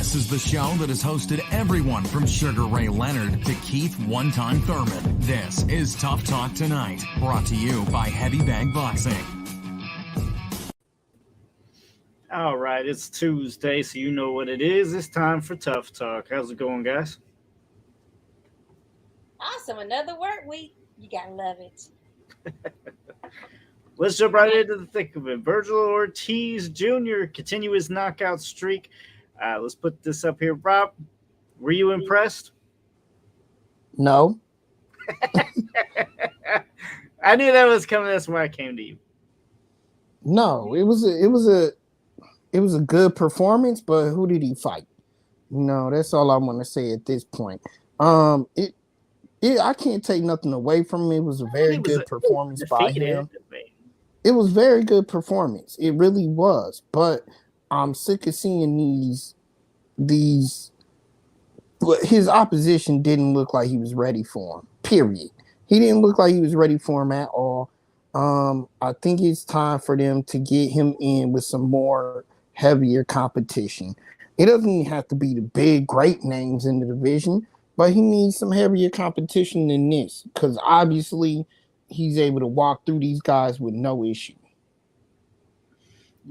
This is the show that has hosted everyone from Sugar Ray Leonard to Keith One-Time Thurman. This is Tough Talk Tonight, brought to you by Heavy Bag Boxing. All right, it's Tuesday, so you know what it is. It's time for Tough Talk. How's it going, guys? Awesome. Another work week. You gotta love it. Let's jump right into the thick of it. Vergil Ortiz Jr. continue his knockout streak. Let's put this up here. Rob, were you impressed? No. I knew that was coming. That's why I came to you. No, it was a good performance, but who did he fight? No, that's all I want to say at this point. I can't take nothing away from it. It was a very good performance by him. It was very good performance. It really was. But I'm sick of seeing these. But his opposition didn't look like he was ready for him. Period. He didn't look like he was ready for him at all. I think it's time for them to get him in with some more heavier competition. It doesn't even have to be the big, great names in the division, but he needs some heavier competition than this because obviously he's able to walk through these guys with no issue.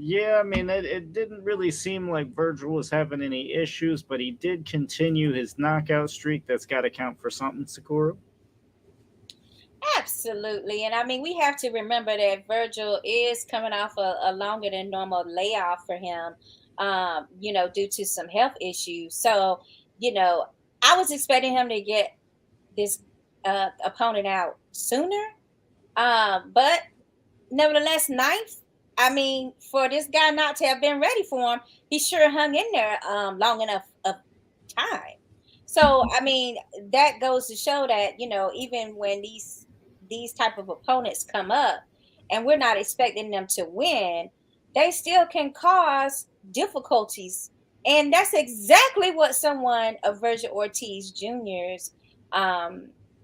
Yeah, I mean, it didn't really seem like Vergil was having any issues, but he did continue his knockout streak. That's got to count for something, Sakura. Absolutely. And I mean, we have to remember that Vergil is coming off a longer than normal layoff for him, due to some health issues. So, I was expecting him to get this opponent out sooner. But nevertheless, ninth, I mean, for this guy not to have been ready for him, he sure hung in there long enough of time. So, I mean, that goes to show that, even when these type of opponents come up and we're not expecting them to win, they still can cause difficulties. And that's exactly what someone of Vergil Ortiz Jr.'s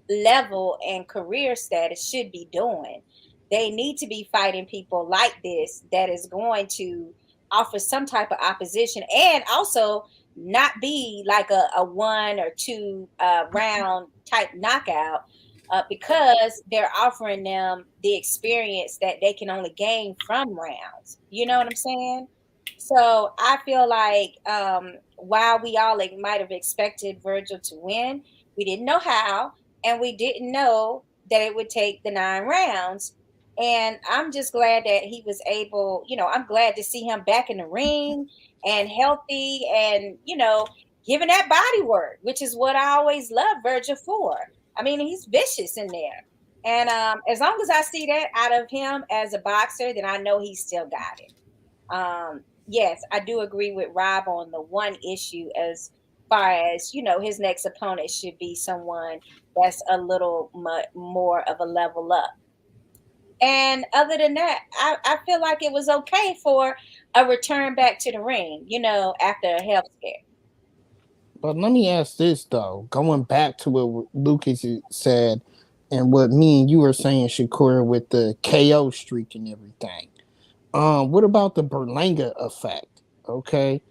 level and career status should be doing. They need to be fighting people like this that is going to offer some type of opposition and also not be like a 1 or 2 round type knockout because they're offering them the experience that they can only gain from rounds. You know what I'm saying? So I feel like while we all might have expected Vergil to win, we didn't know how, and we didn't know that it would take the 9 rounds. And I'm just glad that he was able, I'm glad to see him back in the ring and healthy and, giving that body work, which is what I always loved Vergil for. I mean, he's vicious in there. And as long as I see that out of him as a boxer, then I know he's still got it. Yes, I do agree with Rob on the one issue as far as, his next opponent should be someone that's a little more of a level up. And other than that, I feel like it was okay for a return back to the ring, after a health scare. But let me ask this, though, going back to what Lucas said and what me and you were saying, Shakur, with the KO streak and everything. What about the Berlanga effect? Okay.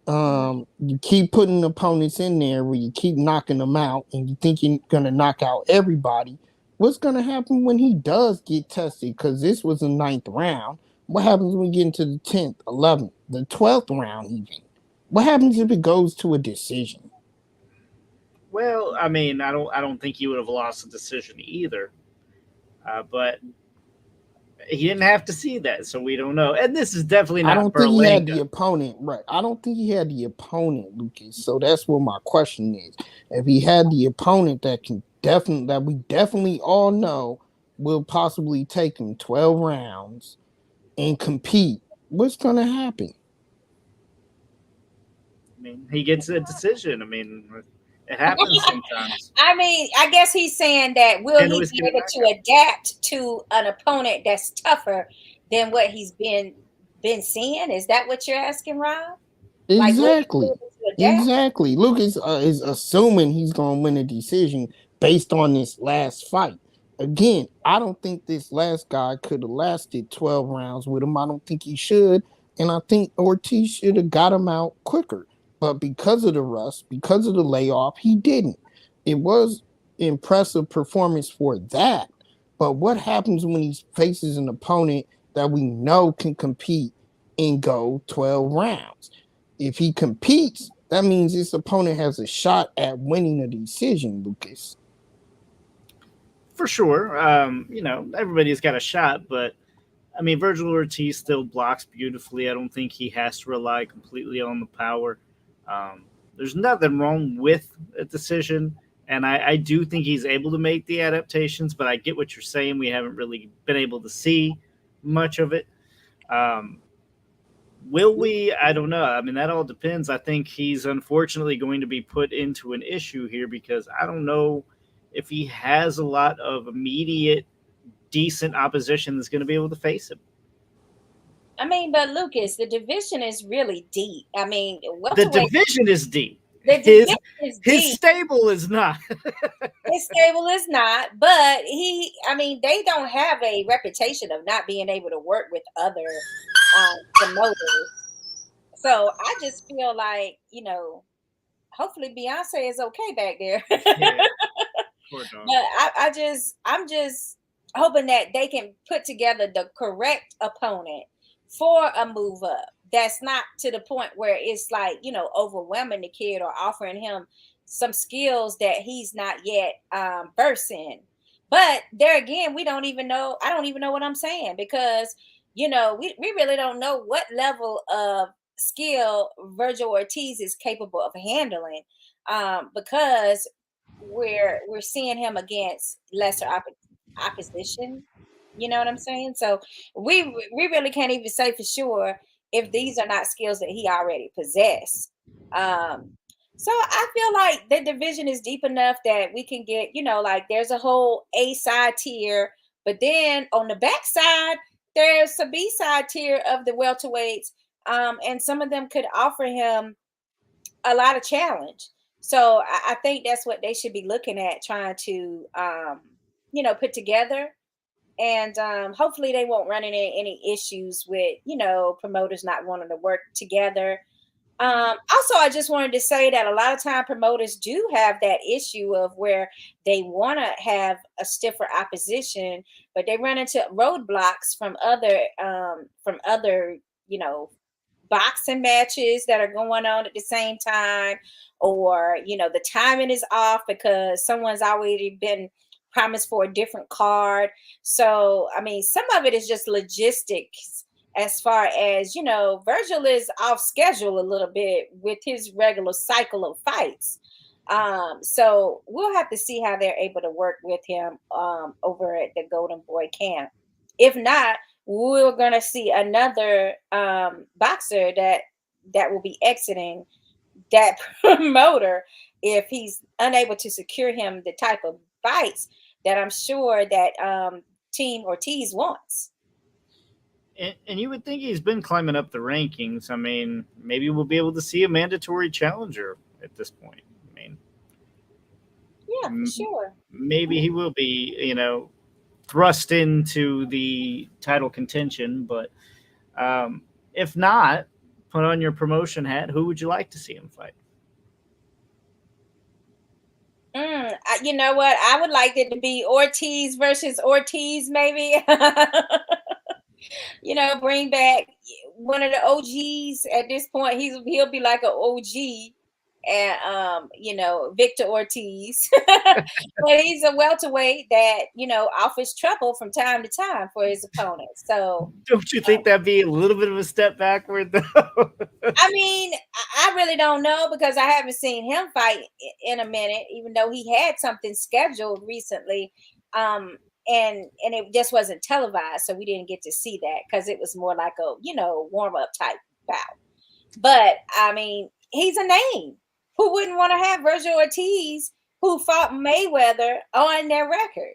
You keep putting opponents in there where you keep knocking them out and you think you're going to knock out everybody. What's going to happen when he does get tested? Because this was the 9th round. What happens when we get into the 10th, 11th, the 12th round even? What happens if it goes to a decision? Well, I mean, I don't think he would have lost the decision either. But he didn't have to see that, so we don't know. And this is definitely not. I don't think he had the opponent, right? I don't think he had the opponent, Lucas. So that's what my question is. If he had the opponent that we definitely all know will possibly take him 12 rounds and compete, what's going to happen? I mean, he gets a decision. I mean, it happens sometimes. I mean, I guess he's saying that will he be able to adapt to an opponent that's tougher than what he's been seeing? Is that what you're asking, Rob? Exactly. Exactly. Lucas is assuming he's going to win a decision based on this last fight. Again, I don't think this last guy could have lasted 12 rounds with him. I don't think he should. And I think Ortiz should have got him out quicker. but because of the rust, because of the layoff, he didn't. It was impressive performance for that. But what happens when he faces an opponent that we know can compete and go 12 rounds? If he competes, that means this opponent has a shot at winning a decision, Lucas. For sure. Everybody's got a shot, but I mean, Vergil Ortiz still blocks beautifully. I don't think he has to rely completely on the power. There's nothing wrong with a decision, and I do think he's able to make the adaptations, but I get what you're saying. We haven't really been able to see much of it. Um, will we? I don't know. I mean, that all depends. I think he's unfortunately going to be put into an issue here because I don't know if he has a lot of immediate decent opposition that's going to be able to face him. I mean, but Lucas, the division is really deep. I mean, The division is deep. The division is deep. His stable is not. His stable is not, but they don't have a reputation of not being able to work with other promoters. So I just feel like, hopefully Beyonce is okay back there. Yeah. Poor dog. But I'm just hoping that they can put together the correct opponent for a move up. That's not to the point where it's like, overwhelming the kid or offering him some skills that he's not yet versed in. But there again, we don't even know. I don't even know what I'm saying because, we really don't know what level of skill Vergil Ortiz is capable of handling because we're seeing him against lesser opposition. You know what I'm saying? So we really can't even say for sure if these are not skills that he already possessed. So I feel like the division is deep enough that we can get, like there's a whole A side tier, but then on the back side, there's a B side tier of the welterweights. And some of them could offer him a lot of challenge. So I think that's what they should be looking at, trying to, put together. And hopefully they won't run into any issues with, promoters not wanting to work together. Also, I just wanted to say that a lot of time promoters do have that issue of where they want to have a stiffer opposition, but they run into roadblocks from other, boxing matches that are going on at the same time, or the timing is off because someone's already been promised for a different card. So I mean, some of it is just logistics as far as Vergil is off schedule a little bit with his regular cycle of fights. So we'll have to see how they're able to work with him over at the Golden Boy camp. If not, we're gonna see another boxer that will be exiting that promoter if he's unable to secure him the type of fights that I'm sure that Team Ortiz wants. And you would think he's been climbing up the rankings. I mean, maybe we'll be able to see a mandatory challenger at this point. I mean, yeah, for sure. Maybe he will be, thrust into the title contention. But if not, put on your promotion hat. Who would you like to see him fight? You know what? I would like it to be Ortiz versus Ortiz, maybe. Bring back one of the OGs at this point. He'll be like an OG, and Victor Ortiz. But he's a welterweight that offers trouble from time to time for his opponents. So don't you think that'd be a little bit of a step backward, though? I mean, I really don't know because I haven't seen him fight in a minute, even though he had something scheduled recently. And it just wasn't televised, so we didn't get to see that because it was more like a warm-up type bout. But I mean, he's a name. Who wouldn't want to have Vergil Ortiz, who fought Mayweather, on their record?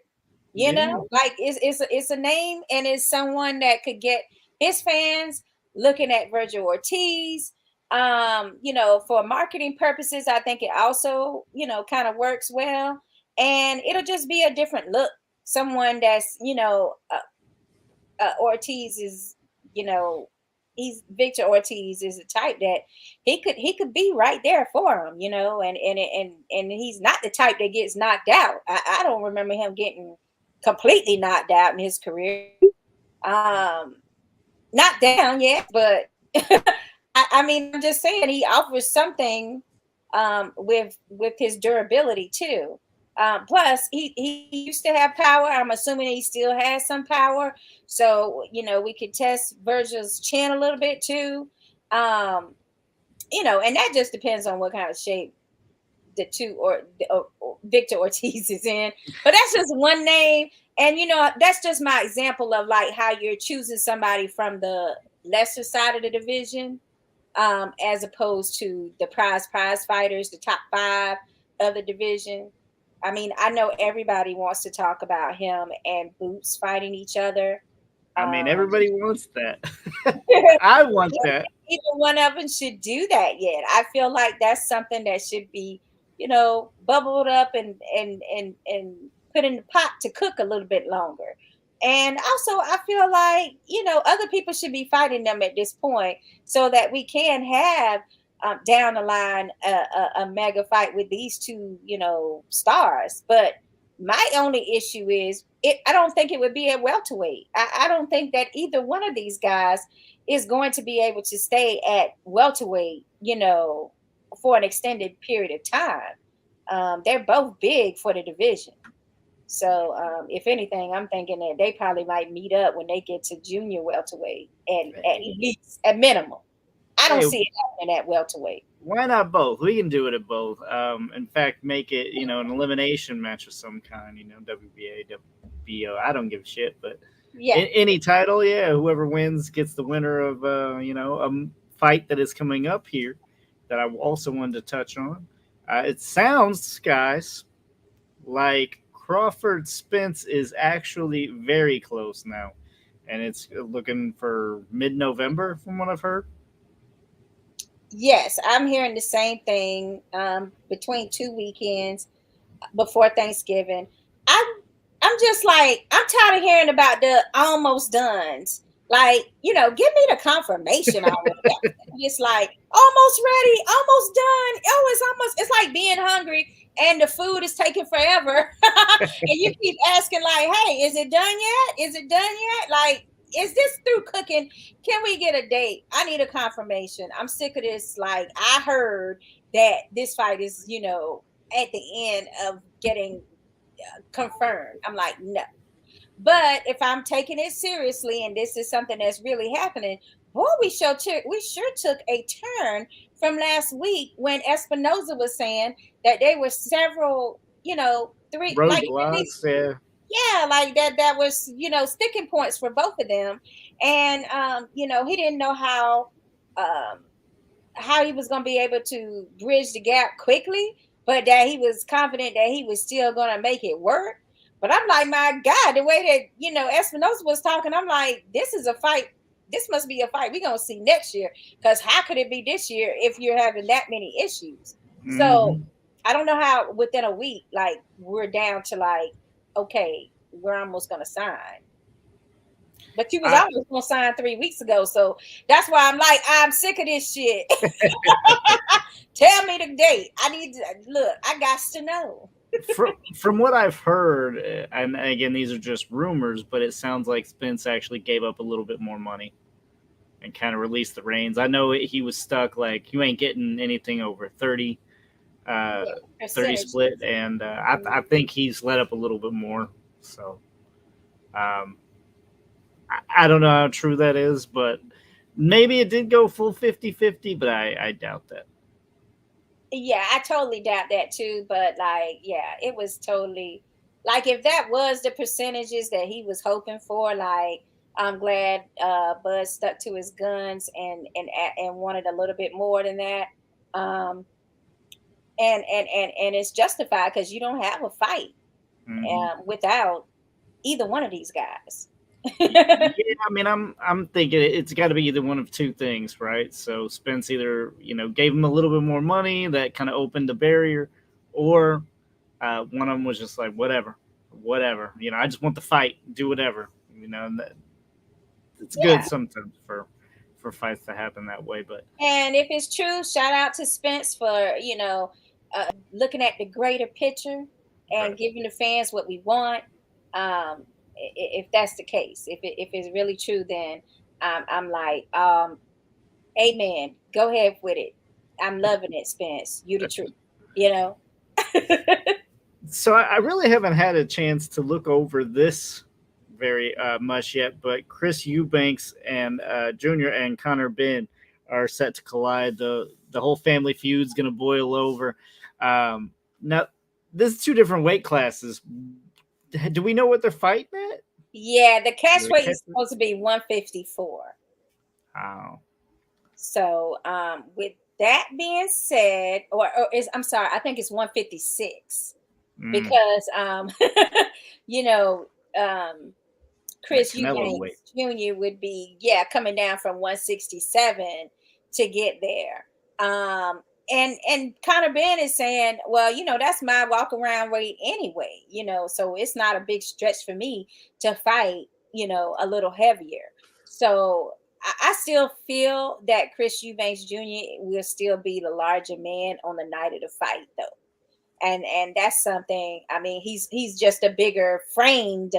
Like it's a name, and it's someone that could get his fans looking at Vergil Ortiz. For marketing purposes, I think it also kind of works well, and it'll just be a different look. Someone that's Ortiz is Victor Ortiz is a type that he could be right there for him, and he's not the type that gets knocked out. I don't remember him getting completely knocked out in his career. Not down yet, but I mean, I'm just saying he offers something with his durability too. Plus, he used to have power. I'm assuming he still has some power. So, we could test Vergil's chin a little bit too. And that just depends on what kind of shape the two or Victor Ortiz is in. But that's just one name. And, that's just my example of like how you're choosing somebody from the lesser side of the division, as opposed to the prize fighters, the top 5 of the division. I mean, I know everybody wants to talk about him and Boots fighting each other. I mean, everybody wants that. I want that. Either one of them should do that yet. I feel like that's something that should be, bubbled up and put in the pot to cook a little bit longer. And also, I feel like, other people should be fighting them at this point so that we can have down the line a mega fight with these two, stars. But my only issue is I don't think it would be at welterweight. I don't think that either one of these guys is going to be able to stay at welterweight, for an extended period of time. They're both big for the division. So if anything, I'm thinking that they probably might meet up when they get to junior welterweight at least, at minimum. I don't see it happening at welterweight. Why not both? We can do it at both. In fact, make it, an elimination match of some kind, WBA, WBO. I don't give a shit, but any title, whoever wins gets the winner of, a fight that is coming up here that I also wanted to touch on. It sounds, guys, like Crawford Spence is actually very close now, and it's looking for mid-November from what I've heard. Yes, I'm hearing the same thing, between 2 weekends before Thanksgiving. I'm just like, I'm tired of hearing about the almost dones. Like, give me the confirmation already. It's like almost ready, almost done. Oh, it's like being hungry and the food is taking forever. And you keep asking like, hey, is it done yet? Is it done yet? Like, is this through cooking? Can we get a date? I need a confirmation. I'm sick of this. Like, I heard that this fight is, at the end of getting confirmed. I'm like, no. But if I'm taking it seriously and this is something that's really happening, boy, we sure took a turn from last week when Espinoza was saying that there were several, 3 roadblocks, like that was, sticking points for both of them. And, he didn't know how he was going to be able to bridge the gap quickly, but that he was confident that he was still going to make it work. But I'm like, my God, the way that, Espinoza was talking, I'm like, this is a fight. This must be a fight we're going to see next year. Because how could it be this year if you're having that many issues? Mm-hmm. So I don't know how within a week, like, we're down to like, okay, we're almost going to sign. But you was almost going to sign 3 weeks ago. So that's why I'm like, I'm sick of this shit. Tell me the date. I got to know. From what I've heard, and again, these are just rumors, but it sounds like Spence actually gave up a little bit more money and kind of released the reins. I know he was stuck, like, you ain't getting anything over 30 split, and I think he's let up a little bit more. So I don't know how true that is, but maybe it did go full 50-50, but I doubt that. Yeah, I totally doubt that too. But like, yeah, it was totally like, if that was the percentages that he was hoping for, like, I'm glad Bud stuck to his guns and wanted a little bit more than that. And it's justified because you don't have a fight without either one of these guys. Yeah, I mean, I'm thinking it's got to be either one of two things, right? So Spence either, gave him a little bit more money that kind of opened the barrier, or one of them was just like, whatever, I just want the fight, do whatever, and it's good sometimes for fights to happen that way. But And if it's true, shout out to Spence for looking at the greater picture and right. giving the fans what we want. If that's the case, if it's really true, then I'm like, amen. Go ahead with it. I'm loving it, Spence. You the truth. You know. So I really haven't had a chance to look over this very much yet, but Chris Eubanks and Junior and Conor Benn are set to collide. The whole family feud's going to boil over. Now, this is two different weight classes. Do we know what they're fighting at? Yeah, the catch The weight catch- is supposed to be 154. Oh, So, with that being said, I'm sorry, I think it's 156 mm, because, you know, Chris Canelo weight. Eubanks Jr. would be, coming down from 167 to get there. And Conor Benn is saying, well, that's my walk around weight anyway, so it's not a big stretch for me to fight, a little heavier. So I still feel that Chris Eubanks Jr. will still be the larger man on the night of the fight, though. And that's something. I mean, he's just a bigger framed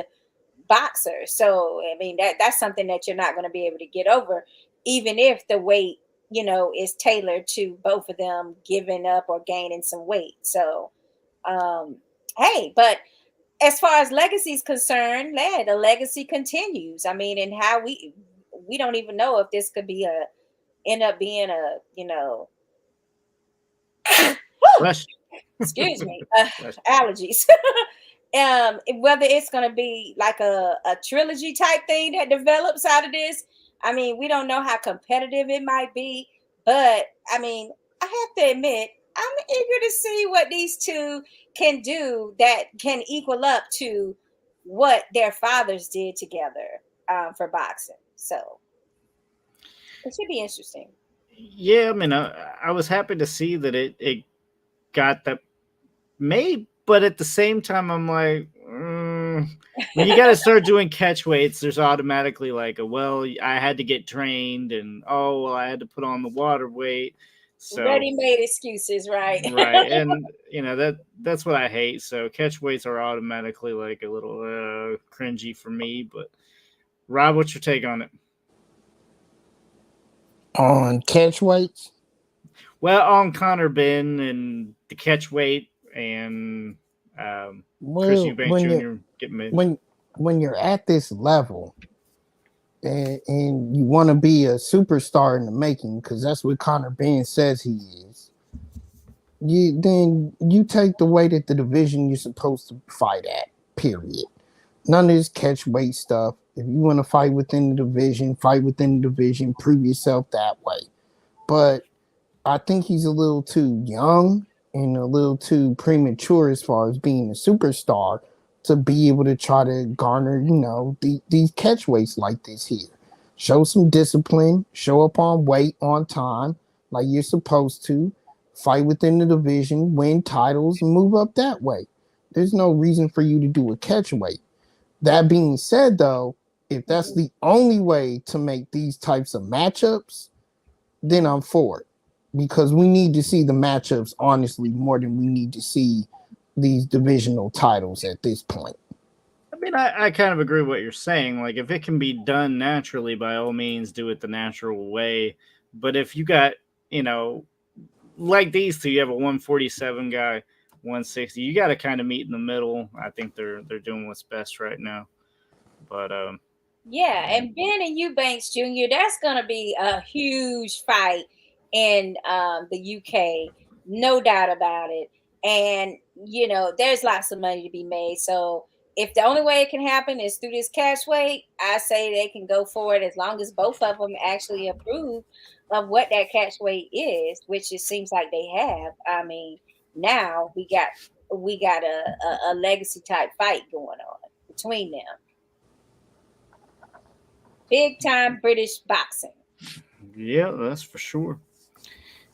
boxer. So I mean that's something that you're not going to be able to get over, even if the weight, is tailored to both of them giving up or gaining some weight. So hey, but as far as legacy is concerned, the legacy continues. I mean, and how we don't even know if this could be end up being a, Rush. excuse me, Rush. allergies. Whether it's going to be like a trilogy type thing that develops out of this. I mean, we don't know how competitive it might be, but I mean, I have to admit, I'm eager to see what these two can do that can equal up to what their fathers did together for boxing. So it should be interesting. Yeah, I mean, I was happy to see that it got that made, but at the same time, I'm like, when you got to start doing catch weights, there's automatically like I had to get trained, and I had to put on the water weight. So Ready-made excuses, right? right, and that's what I hate. So catch weights are automatically like a little cringy for me. But Rob, what's your take on it? On catch weights? Well, on Conor Benn and the catch weight and Chris Well, Eubank Jr. getting made. when you're at this level and you want to be a superstar in the making, because that's what Conor Benn says he is, you take the weight at the division you're supposed to fight at, period. None of this catch weight stuff. If you want to fight within the division, prove yourself that way. But I think he's a little too young and a little too premature as far as being a superstar to be able to try to garner, these catch weights like this here. Show some discipline, show up on weight on time, like you're supposed to, fight within the division, win titles, and move up that way. There's no reason for you to do a catch weight. That being said, though, if that's the only way to make these types of matchups, then I'm for it. Because we need to see the matchups, honestly, more than we need to see these divisional titles at this point. I mean, I kind of agree with what you're saying. Like, if it can be done naturally, by all means, do it the natural way. But if you got, like these two, you have a 147 guy, 160. You got to kind of meet in the middle. I think they're doing what's best right now. But yeah, and Benn and Eubanks Jr., that's going to be a huge fight in the UK, no doubt about it. And, there's lots of money to be made. So if the only way it can happen is through this catch weight, I say they can go for it as long as both of them actually approve of what that catch weight is, which it seems like they have. I mean, now we got a legacy type fight going on between them. Big time British boxing. yeah, that's for sure.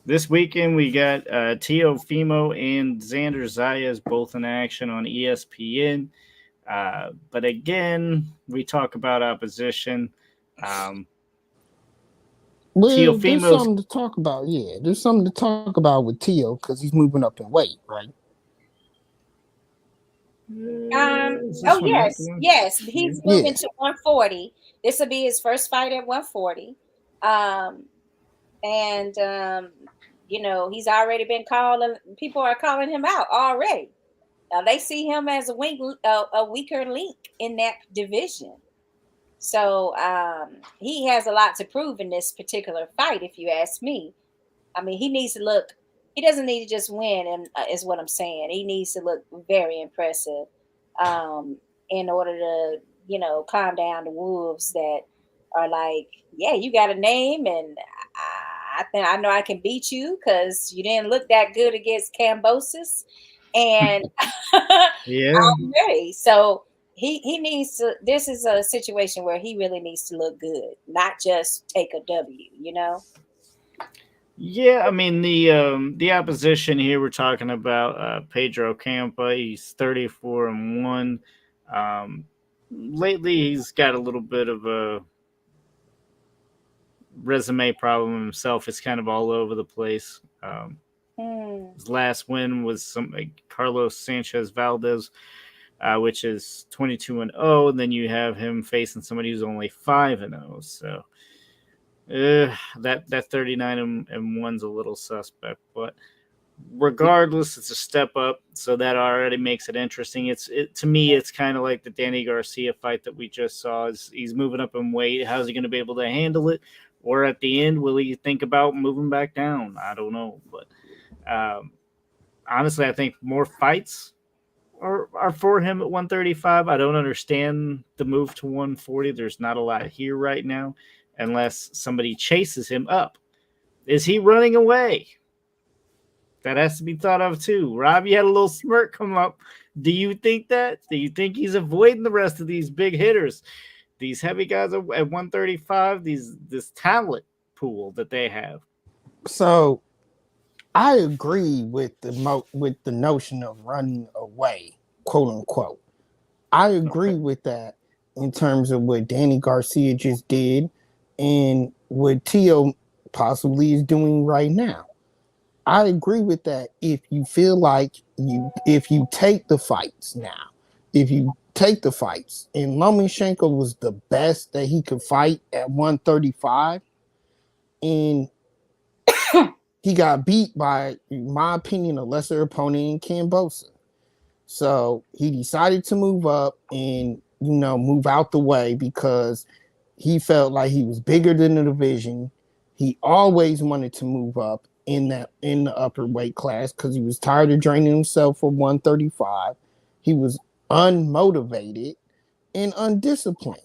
This weekend we got Teofimo and Xander Zayas both in action on ESPN. But again, we talk about opposition. Well, there's Teofimo's. something to talk about. Yeah, there's something to talk about with Teo because he's moving up in weight, right? Is Oh this one at yes, one? yes. He's Yeah. moving to 140. This will be his first fight at 140. Um, and he's already been calling. People are calling him out already. Now they see him as a weaker link in that division. So he has a lot to prove in this particular fight, if you ask me. I mean, he needs to look. He doesn't need to just win, and is what I'm saying. He needs to look very impressive um, in order to, calm down the wolves that are like, yeah, you got a name, and I think I know I can beat you because you didn't look that good against Cambosis, and Yeah. I'm ready. So he needs to. This is a situation where he really needs to look good, not just take a W. Yeah, I mean the opposition here we're talking about Pedro Campa. He's 34-1. Lately he's got a little bit of a resume problem himself. It's kind of all over the place. His last win was some Carlos Sanchez Valdez, which is 22-0, and then you have him facing somebody who's only 5-0. So that 39-1's a little suspect, but regardless, it's a step up, so that already makes it interesting. To me, it's kind of like the Danny Garcia fight that we just saw. He's moving up in weight. How's he going to be able to handle it? Or at the end, will he think about moving back down? I don't know, but honestly, I think more fights are for him at 135. I don't understand the move to 140. There's not a lot here right now, unless somebody chases him up. Is he running away? That has to be thought of too. Rob, you had a little smirk come up. Do you think that? Do you think he's avoiding the rest of these big hitters, these heavy guys at 135? This talent pool that they have. So I agree with with the notion of running away, quote unquote. I agree Okay. with that in terms of what Danny Garcia just did and what Tio possibly is doing right now. I agree with that if you feel like if you take the fights now, if you take the fights, and Lomachenko was the best that he could fight at 135, and he got beat by, in my opinion, a lesser opponent in Cambosa. So he decided to move up and, move out the way because he felt like he was bigger than the division. He always wanted to move up in the upper weight class because he was tired of draining himself for 135. He was unmotivated and undisciplined.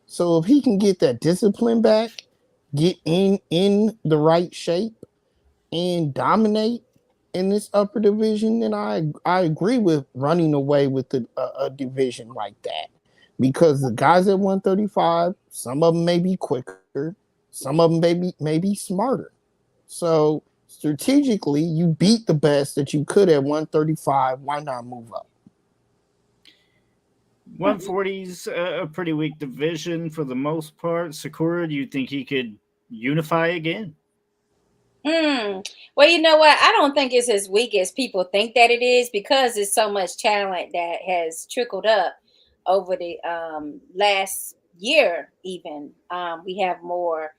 So if he can get that discipline back, get in the right shape, and dominate in this upper division, then I agree with running away with a division like that because the guys at 135, some of them may be quicker, some of them may be smarter. So strategically, you beat the best that you could at 135. Why not move up? 140's a pretty weak division for the most part. Sakura, do you think he could unify again? Well, you know what? I don't think it's as weak as people think that it is because there's so much talent that has trickled up over the last year. Even we have more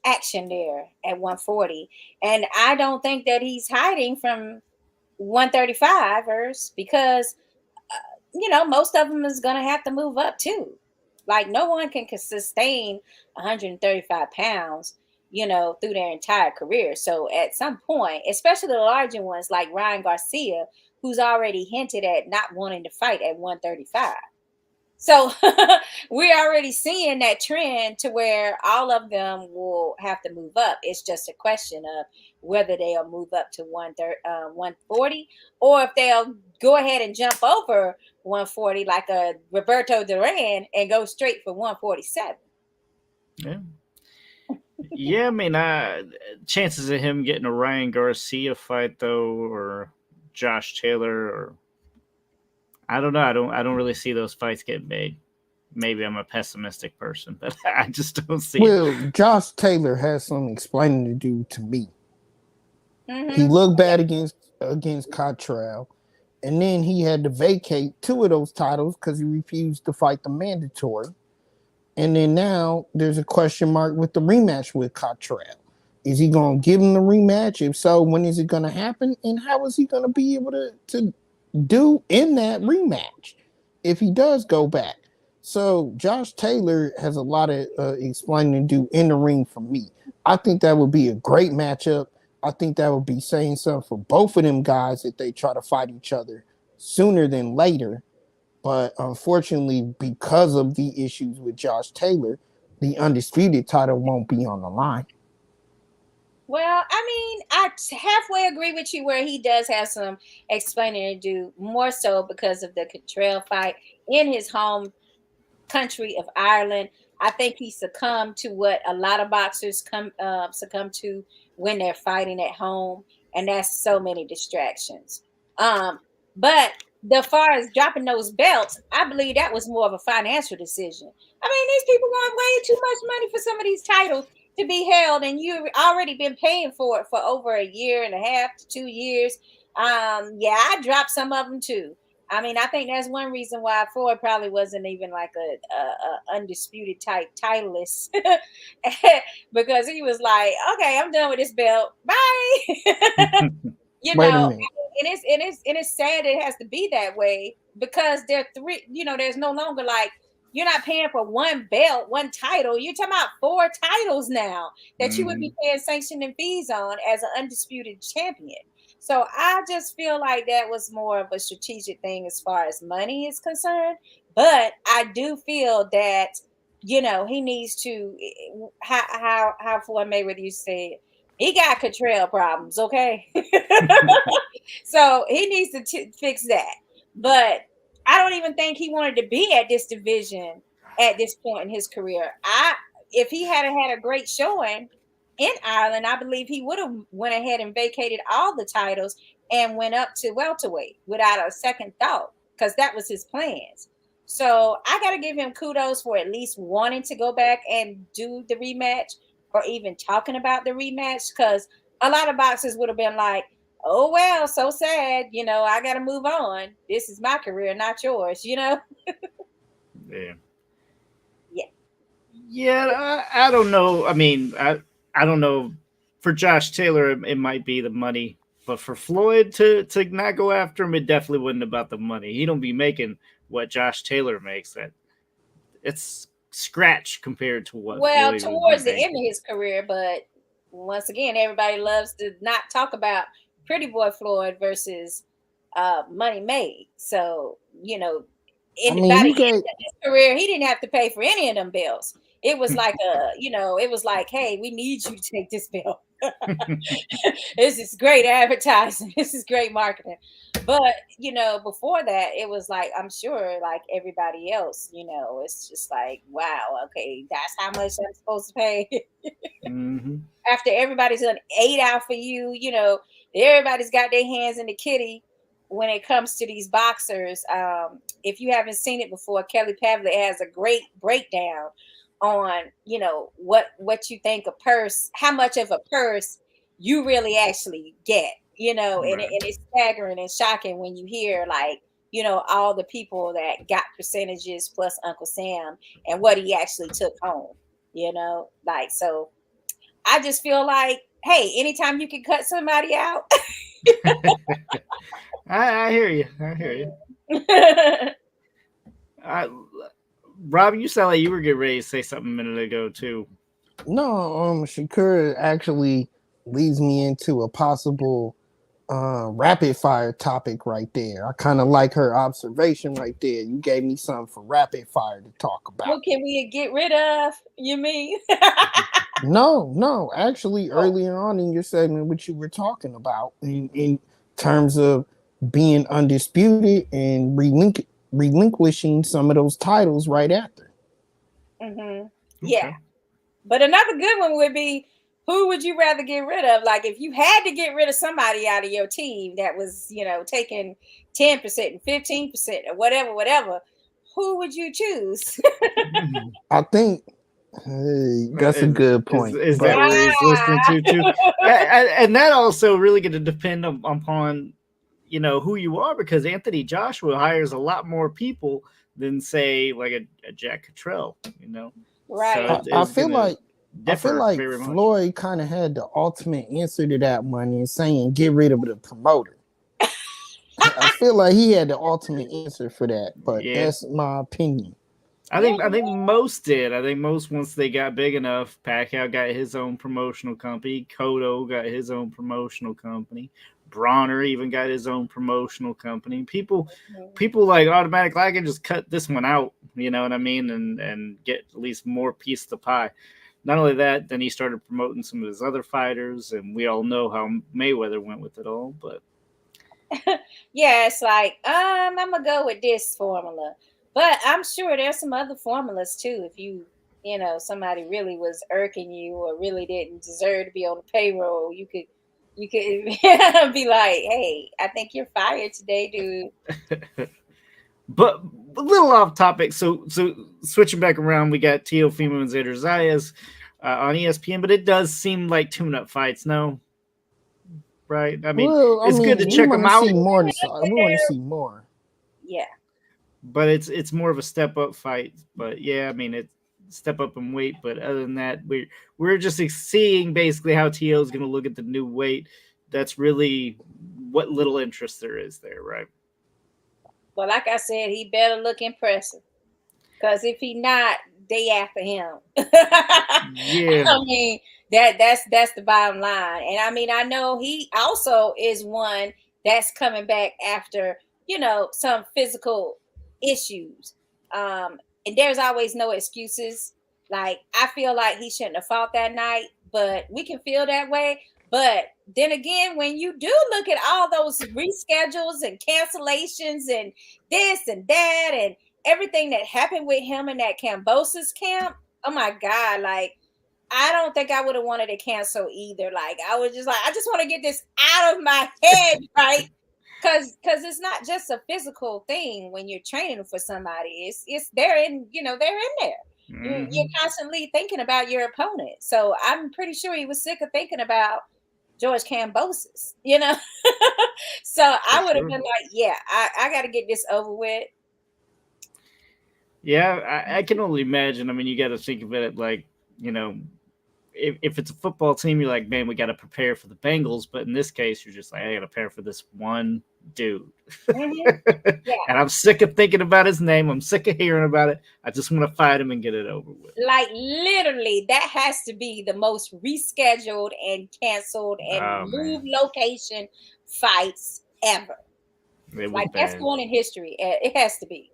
action there at 140, and I don't think that he's hiding from 135ers because most of them is going to have to move up too. Like no one can sustain 135 pounds, through their entire career. So at some point, especially the larger ones like Ryan Garcia, who's already hinted at not wanting to fight at 135. So we're already seeing that trend to where all of them will have to move up. It's just a question of whether they'll move up to 140 or if they'll go ahead and jump over 140 like a Roberto Duran and go straight for 147. Yeah. Yeah, I mean, chances of him getting a Ryan Garcia fight though, or Josh Taylor, or I don't know. I don't really see those fights getting made. maybe I'm a pessimistic person, but I just don't see Well, it. Josh Taylor has some explaining to do to me. Mm-hmm. He looked bad against Cottrell, and then he had to vacate 2 of those titles because he refused to fight the mandatory. And then now there's a question mark with the rematch with Cottrell. Is he going to give him the rematch? If so, when is it going to happen? And how is he going to be able to do in that rematch if he does go back? So Josh Taylor has a lot of explaining to do in the ring for me. I think that would be a great matchup. I think that would be saying something for both of them guys if they try to fight each other sooner than later. But unfortunately, because of the issues with Josh Taylor, the undisputed title won't be on the line. Well, I mean, I halfway agree with you where he does have some explaining to do, more so because of the Cottrell fight in his home country of Ireland. I think he succumbed to what a lot of boxers succumb to when they're fighting at home, and that's so many distractions. But as far as dropping those belts, I believe that was more of a financial decision. I mean, these people want way too much money for some of these titles to be held, and you've already been paying for it for over a year and a half to 2 years. Yeah, I dropped some of them too. I mean, I think that's one reason why Floyd probably wasn't even like a undisputed type titleist because he was like, okay, I'm done with this belt. Bye. You Wait a know, minute. and it's sad it has to be that way because there are 3, there's no longer like you're not paying for one belt, one title. You're talking about 4 titles now that you would be paying sanctioning fees on as an undisputed champion. So I just feel like that was more of a strategic thing as far as money is concerned. But I do feel that, he needs to, how Floyd Mayweather used to say, he got Cottrell problems, okay? So he needs to fix that. But I don't even think he wanted to be at this division at this point in his career. If he had a great showing in Ireland, I believe he would have went ahead and vacated all the titles and went up to welterweight without a second thought because that was his plans. So I got to give him kudos for at least wanting to go back and do the rematch or even talking about the rematch because a lot of boxers would have been like, oh, well, so sad. I got to move on. This is my career, not yours, Yeah. Yeah. Yeah, I don't know. I mean, I don't know. For Josh Taylor, it might be the money, but for Floyd to not go after him, it definitely wasn't about the money. He don't be making what Josh Taylor makes. That it's scratch compared to what Well, Floyd would be towards the end of making. his career, but once again, everybody loves to not talk about Pretty Boy Floyd versus Money Made. So, I in mean, by the you end gave of his career, he didn't have to pay for any of them bills. It was like it was like, hey, we need you to take this bill. This is great advertising. This is great marketing. But before that, it was like I'm sure, like everybody else, it's just like, wow, okay, that's how much I'm supposed to pay. Mm-hmm. After everybody's done 8 out for you, everybody's got their hands in the kitty when it comes to these boxers. If you haven't seen it before, Kelly Pavlik has a great breakdown on what you think a purse, how much of a purse you really actually get, and Right. it's staggering and shocking when you hear like all the people that got percentages plus Uncle Sam and what he actually took home, like. So I just feel like, hey, anytime you can cut somebody out. I hear you. I hear you. I, Rob, you sound like you were getting ready to say something a minute ago too. no, Shakur actually leads me into a possible rapid fire topic right there. I kind of like her observation right there. You gave me something for rapid fire to talk about. What can we get rid of? You mean? No, actually, Oh, earlier on in your segment, what you were talking about in terms of being undisputed and relinquishing some of those titles right after. yeah. Okay. But another good one would be, who would you rather get rid of? Like if you had to get rid of somebody out of your team that was, taking 10% and 15% or whatever, who would you choose? I think that's a good point. Is that what he's listening to too? And that also really going to depend upon who you are, because Anthony Joshua hires a lot more people than say like a Jack Cottrell. Right. So I feel like Floyd kind of had the ultimate answer to that one in saying get rid of the promoter. I feel like he had the ultimate answer for that, but that's my opinion. I think most did. I think most, once they got big enough, Pacquiao got his own promotional company. Cotto got his own promotional company. Bronner even got his own promotional company. People like automatically, I can just cut this one out, you know what I mean, and get at least more piece of the pie. Not only that, then he started promoting some of his other fighters, and we all know how Mayweather went with it all. But yeah, it's like I'm gonna go with this formula, but I'm sure there's some other formulas too. If somebody really was irking you or really didn't deserve to be on the payroll, you could be like, hey, I think you're fired today, dude. But a little off topic. So switching back around, we got Teofimo and Xander Zayas on ESPN, but it does seem like tune-up fights, no? Right? I mean, it's good to check them out. We want to see more. Yeah. But it's more of a step-up fight. But, yeah, I mean, it's step up in weight. But other than that, we're just seeing basically how T.O. is going to look at the new weight. That's really what little interest there is there, right? Well, like I said, he better look impressive. Because if he not, they after him. Yeah. I mean, that's the bottom line. And I mean, I know he also is one that's coming back after, some physical issues. And there's always no excuses. Like, I feel like he shouldn't have fought that night, but we can feel that way. But then again, when you do look at all those reschedules and cancellations and this and that and everything that happened with him in that Cambosis camp, oh my God, like, I don't think I would have wanted to cancel either. Like, I was just like, I just want to get this out of my head, right? Because it's not just a physical thing when you're training for somebody. It's they're in there. Mm-hmm. You're constantly thinking about your opponent. So I'm pretty sure he was sick of thinking about George Cambosis, So I would have been like, yeah, I got to get this over with. Yeah, I can only imagine. I mean, you got to think of it like, if it's a football team, you're like, man, we got to prepare for the Bengals. But in this case, you're just like, I got to prepare for this one dude. Mm-hmm. Yeah. And I'm sick of thinking about his name. I'm sick of hearing about it. I just want to fight him and get it over with. Like, literally, that has to be the most rescheduled and canceled and moved location fights ever. Like, that's going in history. It has to be.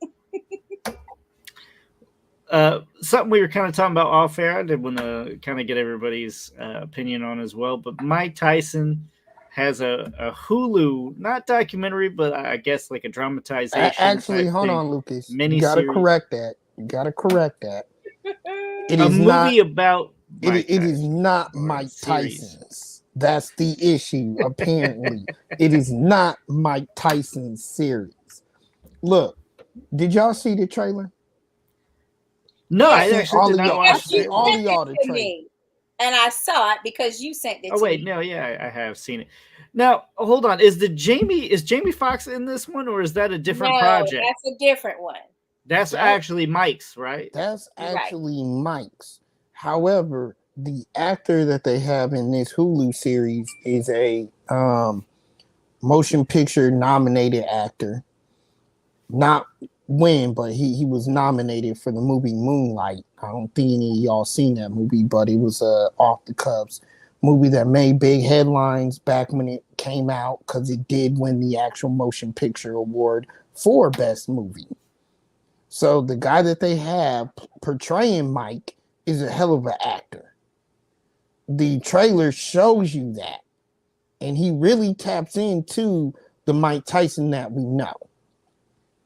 Something we were kind of talking about off air, I did want to kind of get everybody's opinion on as well, but Mike Tyson has a Hulu, not documentary, but I guess like a dramatization. Actually, hold on, Lucas. You gotta correct that. It is movie about Mike Tyson. It is not Mike Tyson's. That's the issue, apparently. It is not Mike Tyson's series. Look, did y'all see the trailer? No, I actually did not watch it. All of y'all the trailer. And I saw it because you sent it to me. Oh, wait, no, yeah, I have seen it. Now, hold on. Is Jamie Foxx in this one, or is that a different project? That's a different one. That's actually Mike's, right? That's actually Mike's. However, the actor that they have in this Hulu series is a motion picture nominated actor. Not win, but he was nominated for the movie Moonlight. I don't think any of y'all seen that movie, but it was off the cuffs movie that made big headlines back when it came out because it did win the actual motion picture award for best movie. So the guy that they have portraying Mike is a hell of an actor. The trailer shows you that, and he really taps into the Mike Tyson that we know.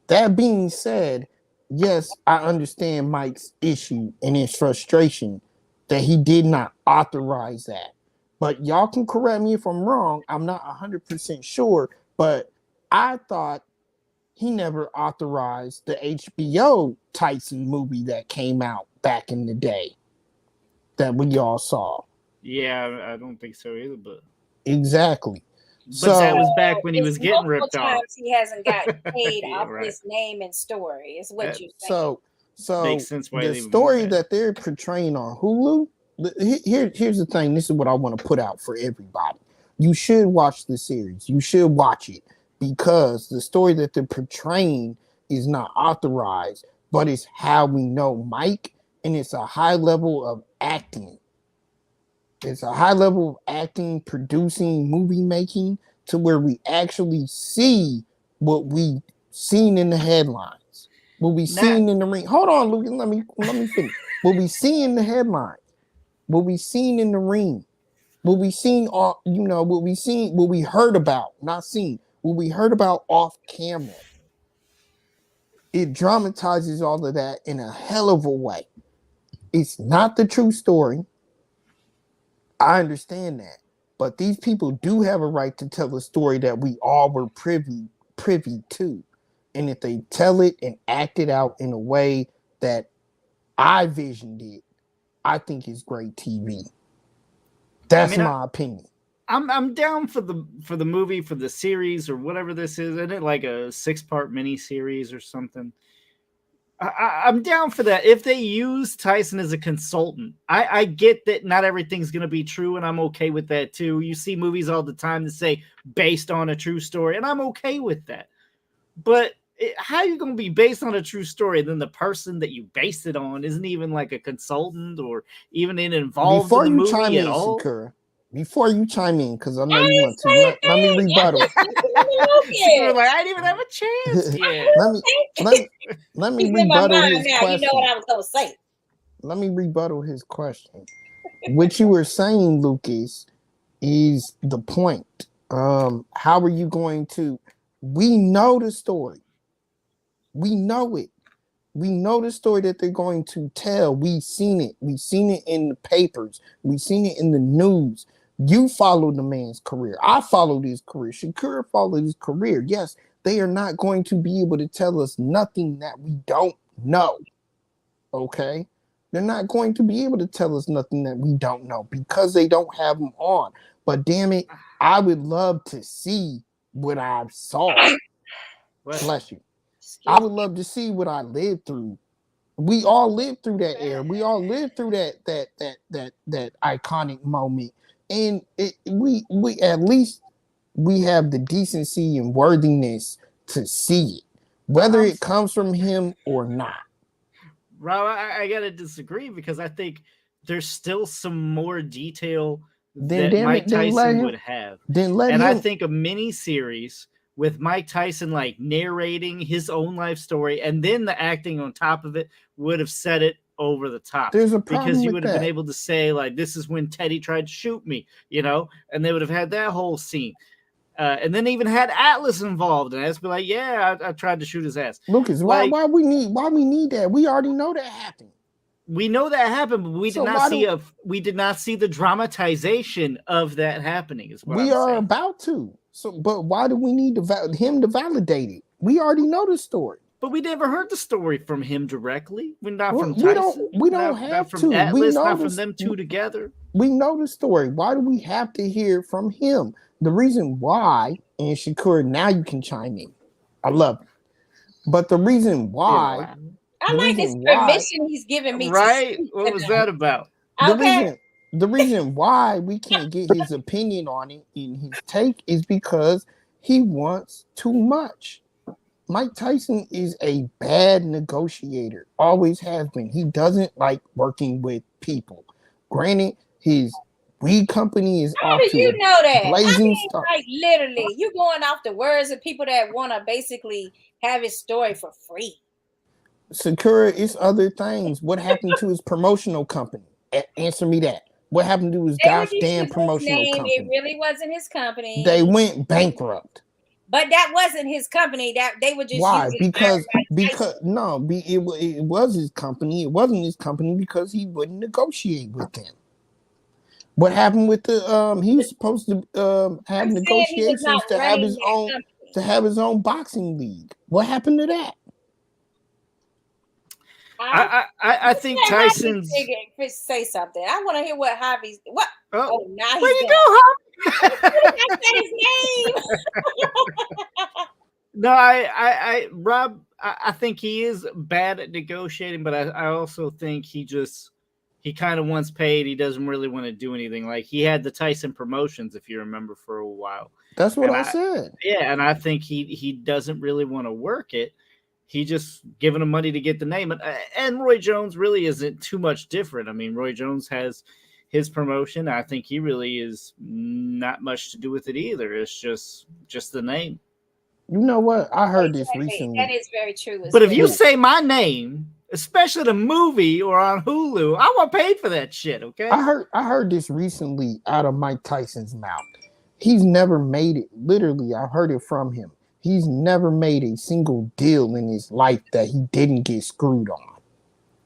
That being said, yes, I understand Mike's issue and his frustration that he did not authorize that. But y'all can correct me if I'm wrong. I'm not 100% sure, but I thought he never authorized the HBO Tyson movie that came out back in the day that we all saw. Yeah, I don't think so either, but Exactly. but that was back when he was getting ripped off. He hasn't gotten paid Yeah, off right. his name and story. Is what That- you're saying. So Makes sense why the they would story do that. that they're portraying on Hulu, here's the thing. This is what I want to put out for everybody. You should watch the series. You should watch it because the story that they're portraying is not authorized, but it's how we know Mike, and it's a high level of acting. It's a high level of acting, producing, movie making, to where we actually see what we seen in the headlines, what we seen in the ring. Hold on, Lucas. Let me finish. What we see in the headlines, what we seen in the ring, what we seen off, what we heard about, not seen, what we heard about off camera. It dramatizes all of that in a hell of a way. It's not the true story. I understand that. But these people do have a right to tell a story that we all were privy to. And if they tell it and act it out in a way that I visioned it, I think it's great TV. That's my opinion. I'm down for the movie, for the series, or whatever this is. Isn't it like a 6-part mini series or something? I'm down for that. If they use Tyson as a consultant, I get that not everything's going to be true, and I'm okay with that too. You see movies all the time that say based on a true story, and I'm okay with that. But how are you going to be based on a true story? Then the person that you based it on isn't even like a consultant or even involved in the movie at all. Sakura, before you chime in, because I know you want to, let me rebuttal. Like, I didn't even have a chance yet. let me rebuttal his now. question. You know what I was going to say. Let me rebuttal his question. What you were saying, Lucas, is the point. How are you going to? We know the story. We know it. We know the story that they're going to tell. We've seen it. We've seen it in the papers. We've seen it in the news. You followed the man's career. I followed his career. Shakur followed his career. Yes, they are not going to be able to tell us nothing that we don't know. Okay? They're not going to be able to tell us nothing that we don't know because they don't have them on. But damn it, I would love to see what I saw. Bless you. I would love to see what I lived through. We all lived through that era. We all lived through that iconic moment. And we at least we have the decency and worthiness to see it, whether it comes from him or not. Rob, I gotta disagree because I think there's still some more detail that Mike Tyson would have. I think a mini series with Mike Tyson like narrating his own life story and then the acting on top of it would have set it over the top. There's a problem because you with would have that. been able to say like, this is when Teddy tried to shoot me, and they would have had that whole scene. And then even had Atlas involved, and Atlas be like, "Yeah, I tried to shoot his ass." Lucas, why we need that? We already know that happened. We know that happened, but we did not see the dramatization of that happening. Is what we I'm are saying. About to. So, but why do we need him to validate it? We already know the story. But we never heard the story from him directly. We're not from Tyson. We don't have from to. Atlas, not from them two together. We know the story. Why do we have to hear from him? The reason why, and Shakur, now you can chime in. I love it. But the reason why... I like his permission he's giving me. Right? What was that about? The reason why we can't get his opinion on it in his take is because he wants too much. Mike Tyson is a bad negotiator. Always has been. He doesn't like working with people. Granted, his weed company is How off do you know that? blazing start. Like literally, you going off the words of people that want to basically have his story for free. Sakura, it's other things. What happened to his promotional company? Answer me that. What happened to his goddamn promotional company? It really wasn't his company. They went bankrupt. But that wasn't his company. That they were just why? It was his company. It wasn't his company because he wouldn't negotiate with them. What happened with the he was supposed to have negotiations to have his own. to have his own boxing league. What happened to that? I think Tyson's. Say something. I want to hear what Javi's. What? Oh, now where he's you gone. go, Javi? I said his name. No, Rob, I think he is bad at negotiating, but I also think he kind of wants paid. He doesn't really want to do anything. Like he had the Tyson promotions, if you remember, for a while. That's what I said. Yeah, and I think he doesn't really want to work it. He just giving him money to get the name. And Roy Jones really isn't too much different. I mean, Roy Jones has his promotion. I think he really is not much to do with it either. It's just the name. You know what? I heard this recently. That is very true. But if you say my name, especially the movie or on Hulu, I want paid for that shit, okay? I heard this recently out of Mike Tyson's mouth. He's never made it. Literally, I heard it from him. He's never made a single deal in his life that he didn't get screwed on.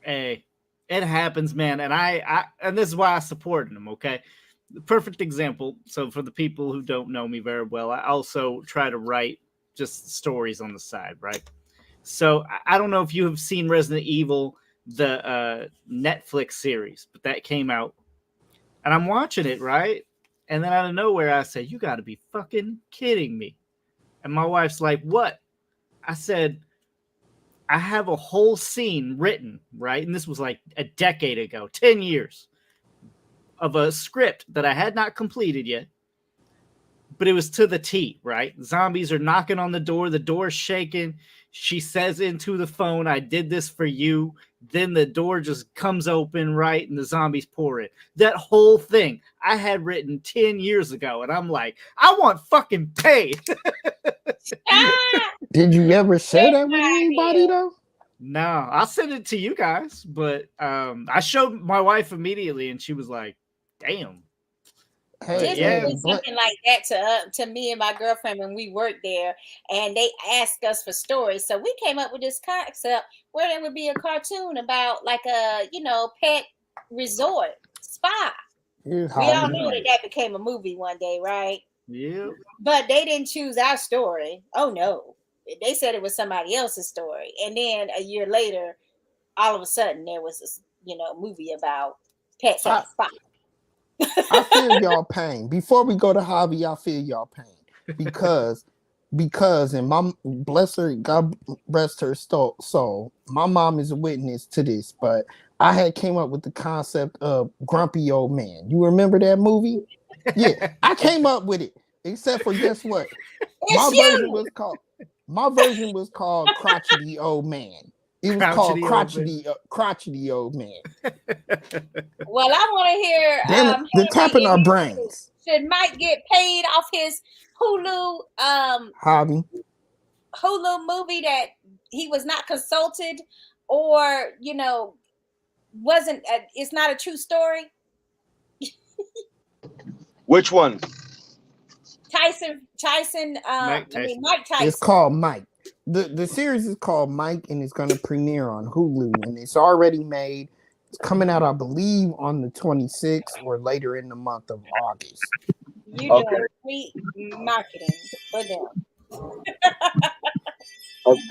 Hey, it happens, man. And I and this is why I supported him, okay? The perfect example. So for the people who don't know me very well, I also try to write just stories on the side, right? So I don't know if you have seen Resident Evil, the Netflix series, but that came out. And I'm watching it, right? And then out of nowhere, I said, you got to be fucking kidding me. And my wife's like, what? I said, I have a whole scene written, right? And this was like a decade ago, 10 years, of a script that I had not completed yet. But it was to the T, right? Zombies are knocking on the door's shaking. She says into the phone, I did this for you. Then the door just comes open, right? And the zombies pour in. That whole thing I had written 10 years ago. And I'm like, I want fucking paid. Did you ever share that with anybody, though? No, I'll send it to you guys. But I showed my wife immediately, and she was like, damn. Disney did something like that to me and my girlfriend when we worked there, and they asked us for stories. So we came up with this concept where there would be a cartoon about like a pet resort spa. We all know that became a movie one day, right? Yeah. But they didn't choose our story. Oh no, they said it was somebody else's story, and then a year later, all of a sudden there was this movie about pets at the spa. I feel y'all pain. Before we go to Javi, I feel y'all pain because and mom, bless her, God rest her soul. My mom is a witness to this, but I had came up with the concept of grumpy old man. You remember that movie? Yeah, I came up with it. Except for guess what? My version was called crotchety old man. It was called crotchety old man. Well, I want to hear. They're tapping our brains. Should Mike get paid off his Hulu Hulu movie that he was not consulted, or wasn't? It's not a true story. Which one? Tyson. Mike Tyson. It's called Mike. The series is called Mike, and it's going to premiere on Hulu, and it's already made. It's coming out, I believe, on the 26th or later in the month of August. You doing free marketing for them.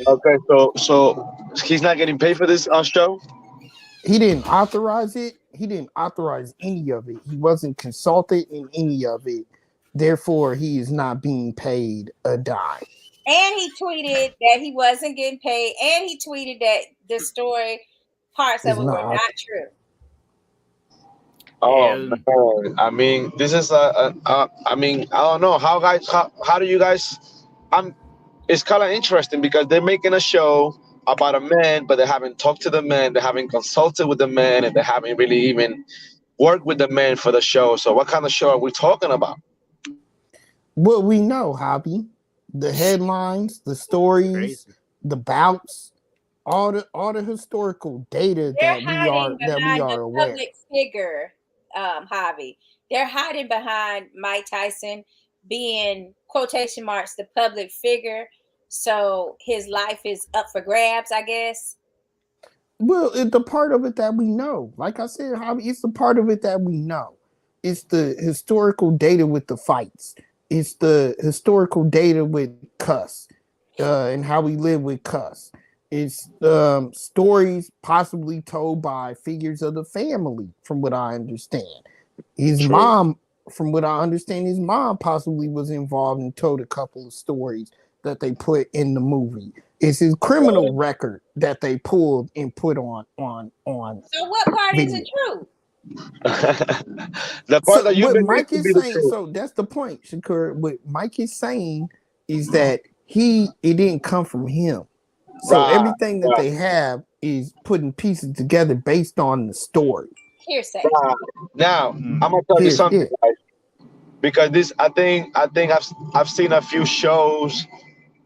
Okay, so he's not getting paid for this show? He didn't authorize it. He didn't authorize any of it. He wasn't consulted in any of it. Therefore, he is not being paid a dime. And he tweeted that he wasn't getting paid. And he tweeted that the story parts of it were not true. Oh, man. I mean, this is I don't know how do you guys? It's kind of interesting because they're making a show about a man, but they haven't talked to the man, they haven't consulted with the man, and they haven't really even worked with the man for the show. So, what kind of show are we talking about? Well, we know, Javi. The headlines, the stories, the bouts, all the historical data that we are aware. Public figure, Javi. They're hiding behind Mike Tyson being quotation marks the public figure, so his life is up for grabs, I guess. Well, it's the part of it that we know. Like I said, Javi, it's the part of it that we know. It's the historical data with the fights. it's the historical data with cuss, and how we live with cuss. It's stories possibly told by figures of the family, from what I understand. His True. mom, from what I understand, his mom possibly was involved and told a couple of stories that they put in the movie. It's his criminal record that they pulled and put on So what part video. isn't true? The part So that you've what been Mike to is be the saying, truth. so that's the point, Shakur. What Mike is saying is that it didn't come from him. So Right, everything that they have is putting pieces together based on the story. Hearsay. right. Now I'm gonna tell you Here's something, it. guys, because this I think I've seen a few shows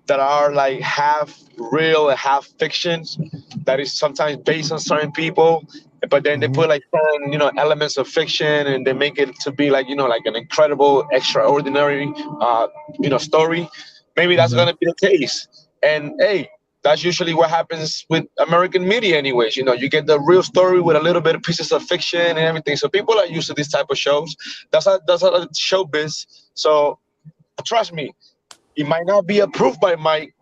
that are like half real and half fictions, that is sometimes based on certain people, but then they Mhm. put like certain elements of fiction, and they make it to be like like an incredible extraordinary story. Maybe that's Mhm. gonna be the case. And hey, that's usually what happens with American media anyways. You get the real story with a little bit of pieces of fiction and everything, so people are used to this type of shows. That's a showbiz. So trust me, it might not be approved by Mike,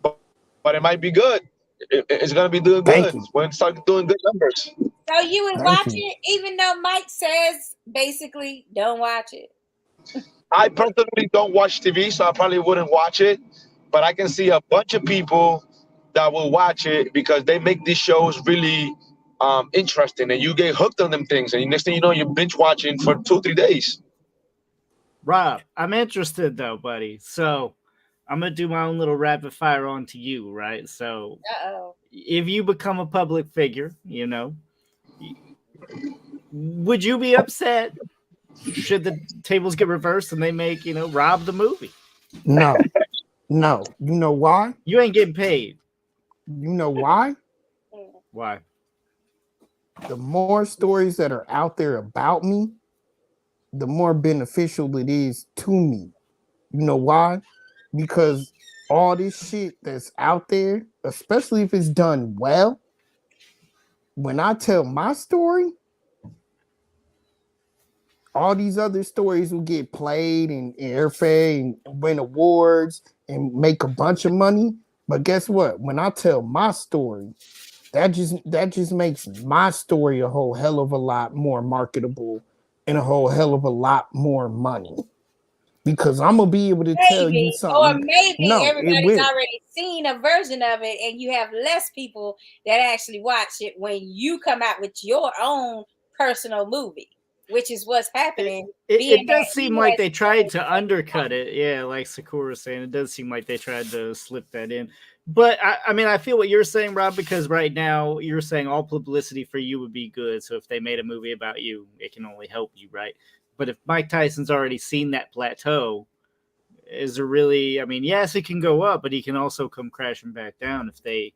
but it might be good. It's gonna be doing Thank good you. when it starts doing good numbers. So you would Thank watch you. it, even though Mike says basically don't watch it. I personally don't watch TV, so I probably wouldn't watch it. But I can see a bunch of people that will watch it because they make these shows really interesting, and you get hooked on them things. And next thing you know, you're binge watching for 2-3 days. Rob, I'm interested though, buddy. So I'm gonna do my own little rapid fire on to you, right? So Uh-oh. if you become a public figure, would you be upset should the tables get reversed and they make, Rob the movie? No. No. You know why? You ain't getting paid. You know why? Why? The more stories that are out there about me, the more beneficial it is to me. You know why? Because all this shit that's out there, especially if it's done well, when I tell my story, all these other stories will get played and airfare and win awards and make a bunch of money. But guess what? When I tell my story, that just makes my story a whole hell of a lot more marketable and a whole hell of a lot more money. Because I'm gonna be able to tell you Maybe, or something. maybe No, it everybody's will. already seen a version of it, and you have less people that actually watch it when you come out with your own personal movie, which is what's happening. It Being does that seem he like has they tried to undercut it. Yeah, like Sakura's saying, it does seem like they tried to slip that in. But I mean, I feel what you're saying, Rob, because right now you're saying all publicity for you would be good. So if they made a movie about you, it can only help you, right? But if Mike Tyson's already seen that plateau, is there really? I mean, yes, it can go up, but he can also come crashing back down if they,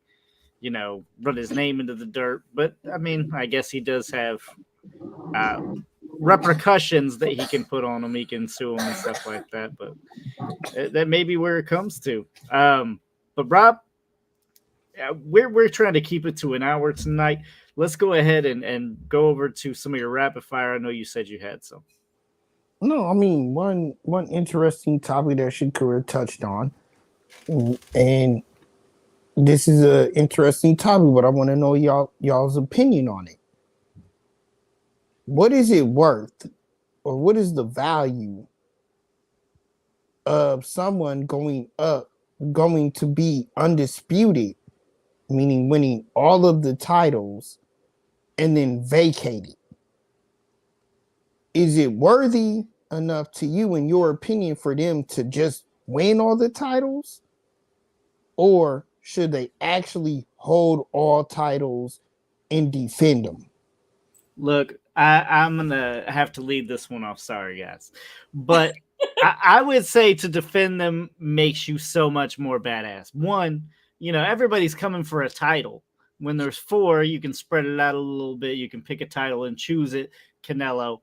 run his name into the dirt. But I mean, I guess he does have uh, repercussions that he can put on him. He can sue him and stuff like that. But that may be where it comes to. But Rob, we're trying to keep it to an hour tonight. Let's go ahead and go over to some of your rapid fire. I know you said you had some. No, I mean one interesting topic that Shakura touched on, and this is an interesting topic, but I want to know y'all's opinion on it. What is it worth, or what is the value of someone going to be undisputed, meaning winning all of the titles, and then vacated? Is it worthy enough to you, in your opinion, for them to just win all the titles? Or should they actually hold all titles and defend them? Look, I'm going to have to lead this one off. Sorry, guys. But I would say to defend them makes you so much more badass. One, everybody's coming for a title. When there's 4, you can spread it out a little bit. You can pick a title and choose it. Canelo,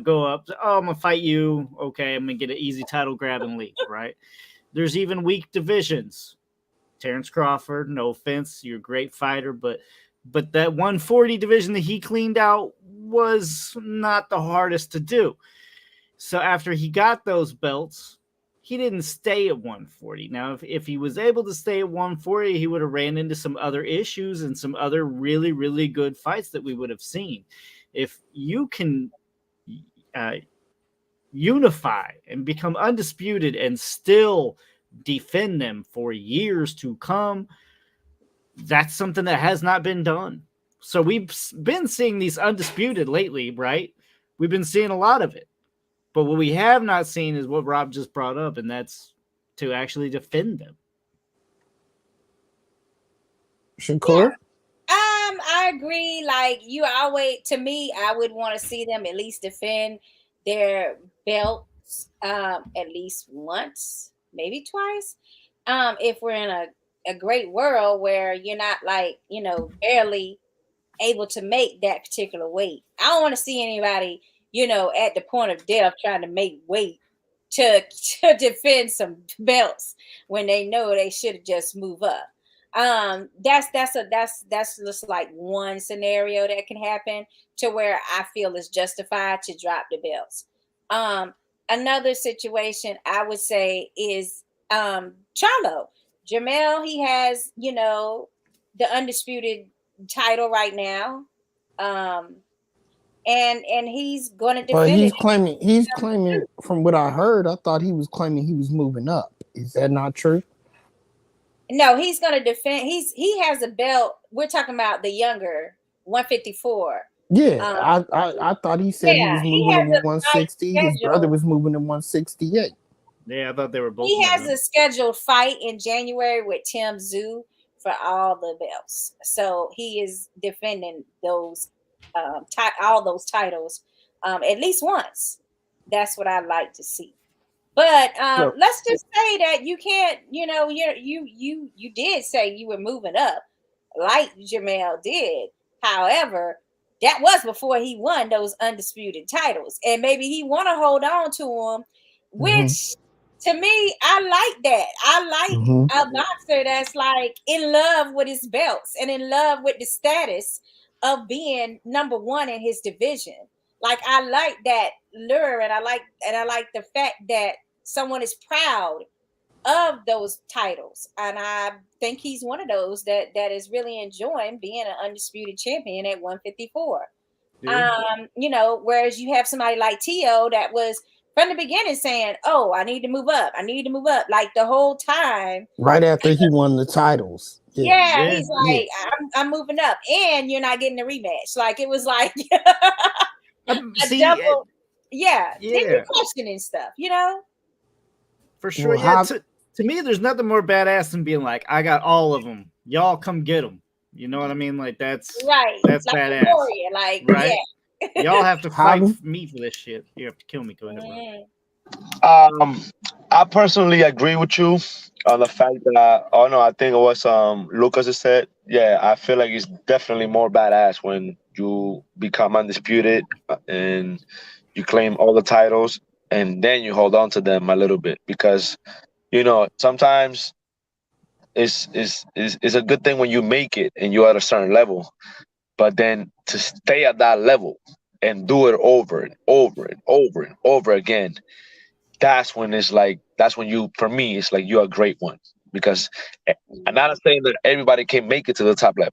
go up. Oh, I'm going to fight you. Okay, I'm going to get an easy title grab and leave, right? There's even weak divisions. Terrence Crawford, no offense, you're a great fighter, but that 140 division that he cleaned out was not the hardest to do. So after he got those belts, he didn't stay at 140. Now, if he was able to stay at 140, he would have ran into some other issues and some other really, really good fights that we would have seen. If you can unify and become undisputed and still defend them for years to come, that's something that has not been done. So we've been seeing these undisputed lately, right? We've been seeing a lot of it. But what we have not seen is what Rob just brought up, and that's to actually defend them. Shakur? I agree. Like, you always, to me, I would want to see them at least defend their belts at least once, maybe twice. If we're in a great world where you're not like, barely able to make that particular weight. I don't want to see anybody, at the point of death trying to make weight to defend some belts when they know they should just move up. That's just like one scenario that can happen to where I feel is justified to drop the belts. Another situation I would say is Charlo. Jamel, he has, the undisputed title right now. And he's going to defend But he's it. claiming from what I heard, I thought he was claiming he was moving up. Is that not true? No, he's going to defend. He has a belt. We're talking about the younger 154. Yeah, I thought he said he was moving to 160. His brother was moving to 168. Yeah, I thought they were both. He has a scheduled fight in January with Tim Tszyu for all the belts. So he is defending those all those titles at least once. That's what I'd like to see. But let's just say that you can't, you did say you were moving up like Jamel did. However, that was before he won those undisputed titles. And maybe he want to hold on to them, which to me, I like that. I like a boxer that's like in love with his belts and in love with the status of being number one in his division. Like, I like that lure, and I like the fact that someone is proud of those titles. And I think he's one of those that is really enjoying being an undisputed champion at 154. Yeah. Whereas you have somebody like Tio that was from the beginning saying, "Oh, I need to move up. I need to move up." Like the whole time. Right after he won the titles. Yeah, he's like, I'm moving up, and you're not getting a rematch. Like, it was like a double. Yeah, they were questioning stuff, For sure. Well, to me, there's nothing more badass than being like, I got all of them. Y'all come get them. You know what I mean? Like, that's right. That's like badass. Warrior, like, right? Yeah. Y'all have to fight me for this shit. You have to kill me. Go ahead. I personally agree with you on the fact that I think it was Lucas said. Yeah, I feel like it's definitely more badass when you become undisputed and you claim all the titles and then you hold on to them a little bit, because sometimes it's a good thing when you make it and you're at a certain level, but then to stay at that level and do it over and over and over and over again, that's when you, for me, it's like you're a great one. Because I'm not saying that everybody can make it to the top level,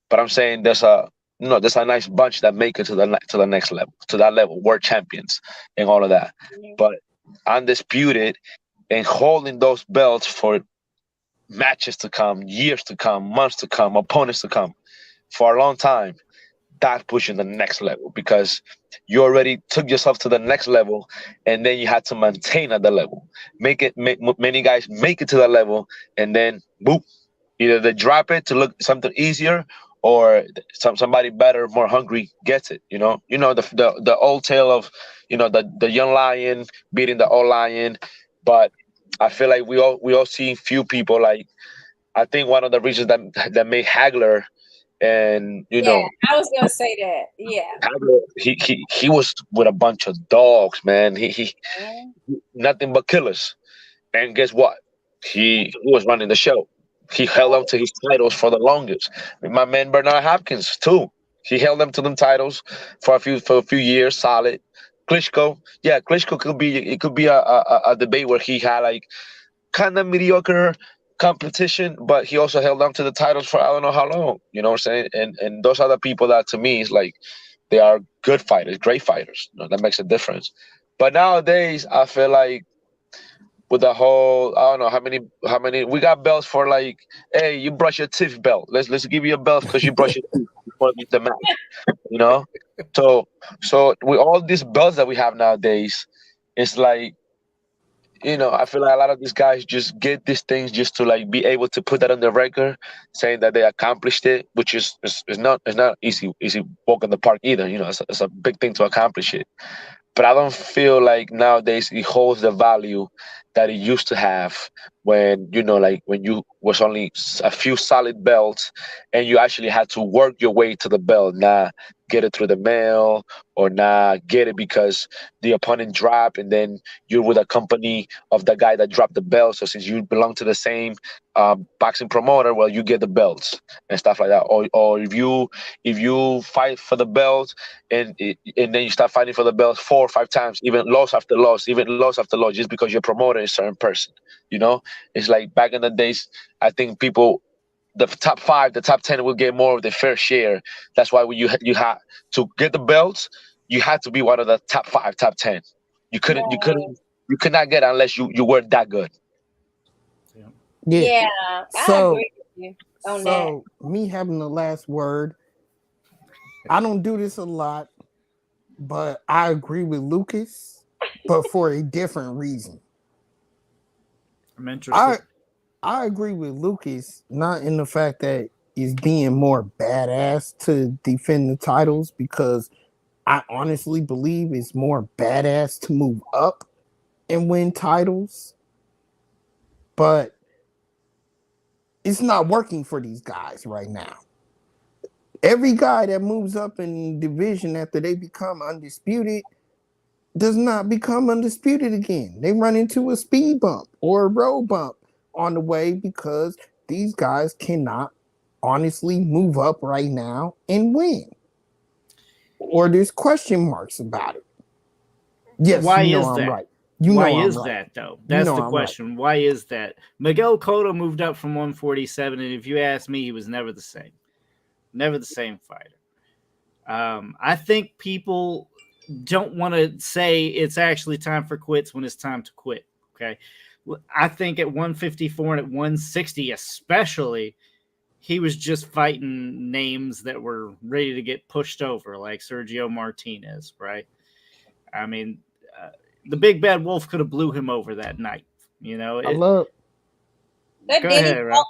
but I'm saying there's a nice bunch that make it to the next level, to that level, world champions and all of that. But undisputed and holding those belts for matches to come, years to come, months to come, opponents to come, for a long time, that push you the next level, because you already took yourself to the next level and then you had to maintain at the level. Many guys make it to that level and then boop, either they drop it to look something easier, or somebody better, more hungry gets it. The old tale of the young lion beating the old lion. But I feel like we all see few people, like, I think one of the reasons that made Hagler. And I was gonna say that. Yeah, he was with a bunch of dogs, man. He nothing but killers. And guess what? He was running the show. He held on to his titles for the longest. My man Bernard Hopkins too. He held them to them titles for a few years, solid. Klitschko. Yeah, Klitschko could be. It could be a debate where he had like kind of mediocre competition, but he also held on to the titles for I don't know how long. You know what I'm saying? And those are the people that to me is like they are good fighters, great fighters. You know, that makes a difference. But nowadays, I feel like with the whole I don't know how many we got belts for like, hey, you brush your teeth belt. Let's give you a belt because you brush your teeth before the match. You know, so with all these belts that we have nowadays, it's like I feel like a lot of these guys just get these things just to like be able to put that on the record, saying that they accomplished it, which is not easy walk in the park either. It's a big thing to accomplish it. But I don't feel like nowadays it holds the value that it used to have when like when you was only a few solid belts and you actually had to work your way to the belt, not get it through the mail or not get it because the opponent dropped and then you're with a company of the guy that dropped the belt. So since you belong to the same boxing promoter, well, you get the belts and stuff like that. Or if you fight for the belt and then you start fighting for the belt 4 or 5 times, even loss after loss, just because you're promoting a certain person. It's like back in the days, I think people, the top 5, the top 10 will get more of the fair share. That's why when you had to get the belts, you had to be one of the top 5, top 10. You could not get unless you were that good. Yeah, I agree with you on that. So me having the last word, I don't do this a lot, but I agree with Lucas, but for a different reason. I'm interested. I agree with Lucas, not in the fact that he's being more badass to defend the titles, because I honestly believe it's more badass to move up and win titles. But it's not working for these guys right now. Every guy that moves up in division after they become undisputed does not become undisputed again. They run into a speed bump or a road bump on the way because these guys cannot honestly move up right now and win. Or there's question marks about it. Yes, why you know is I'm that? right. Why is that though? That's the I'm question. right. Why is that? Miguel Cotto moved up from 147, and if you ask me, he was never the same. Never the same fighter. I think people don't want to say it's actually time for quits when it's time to quit. Okay. I think at 154 and at 160, especially, he was just fighting names that were ready to get pushed over, like Sergio Martinez, right? I mean, the big bad wolf could have blew him over that night. But Go then ahead, he right? fought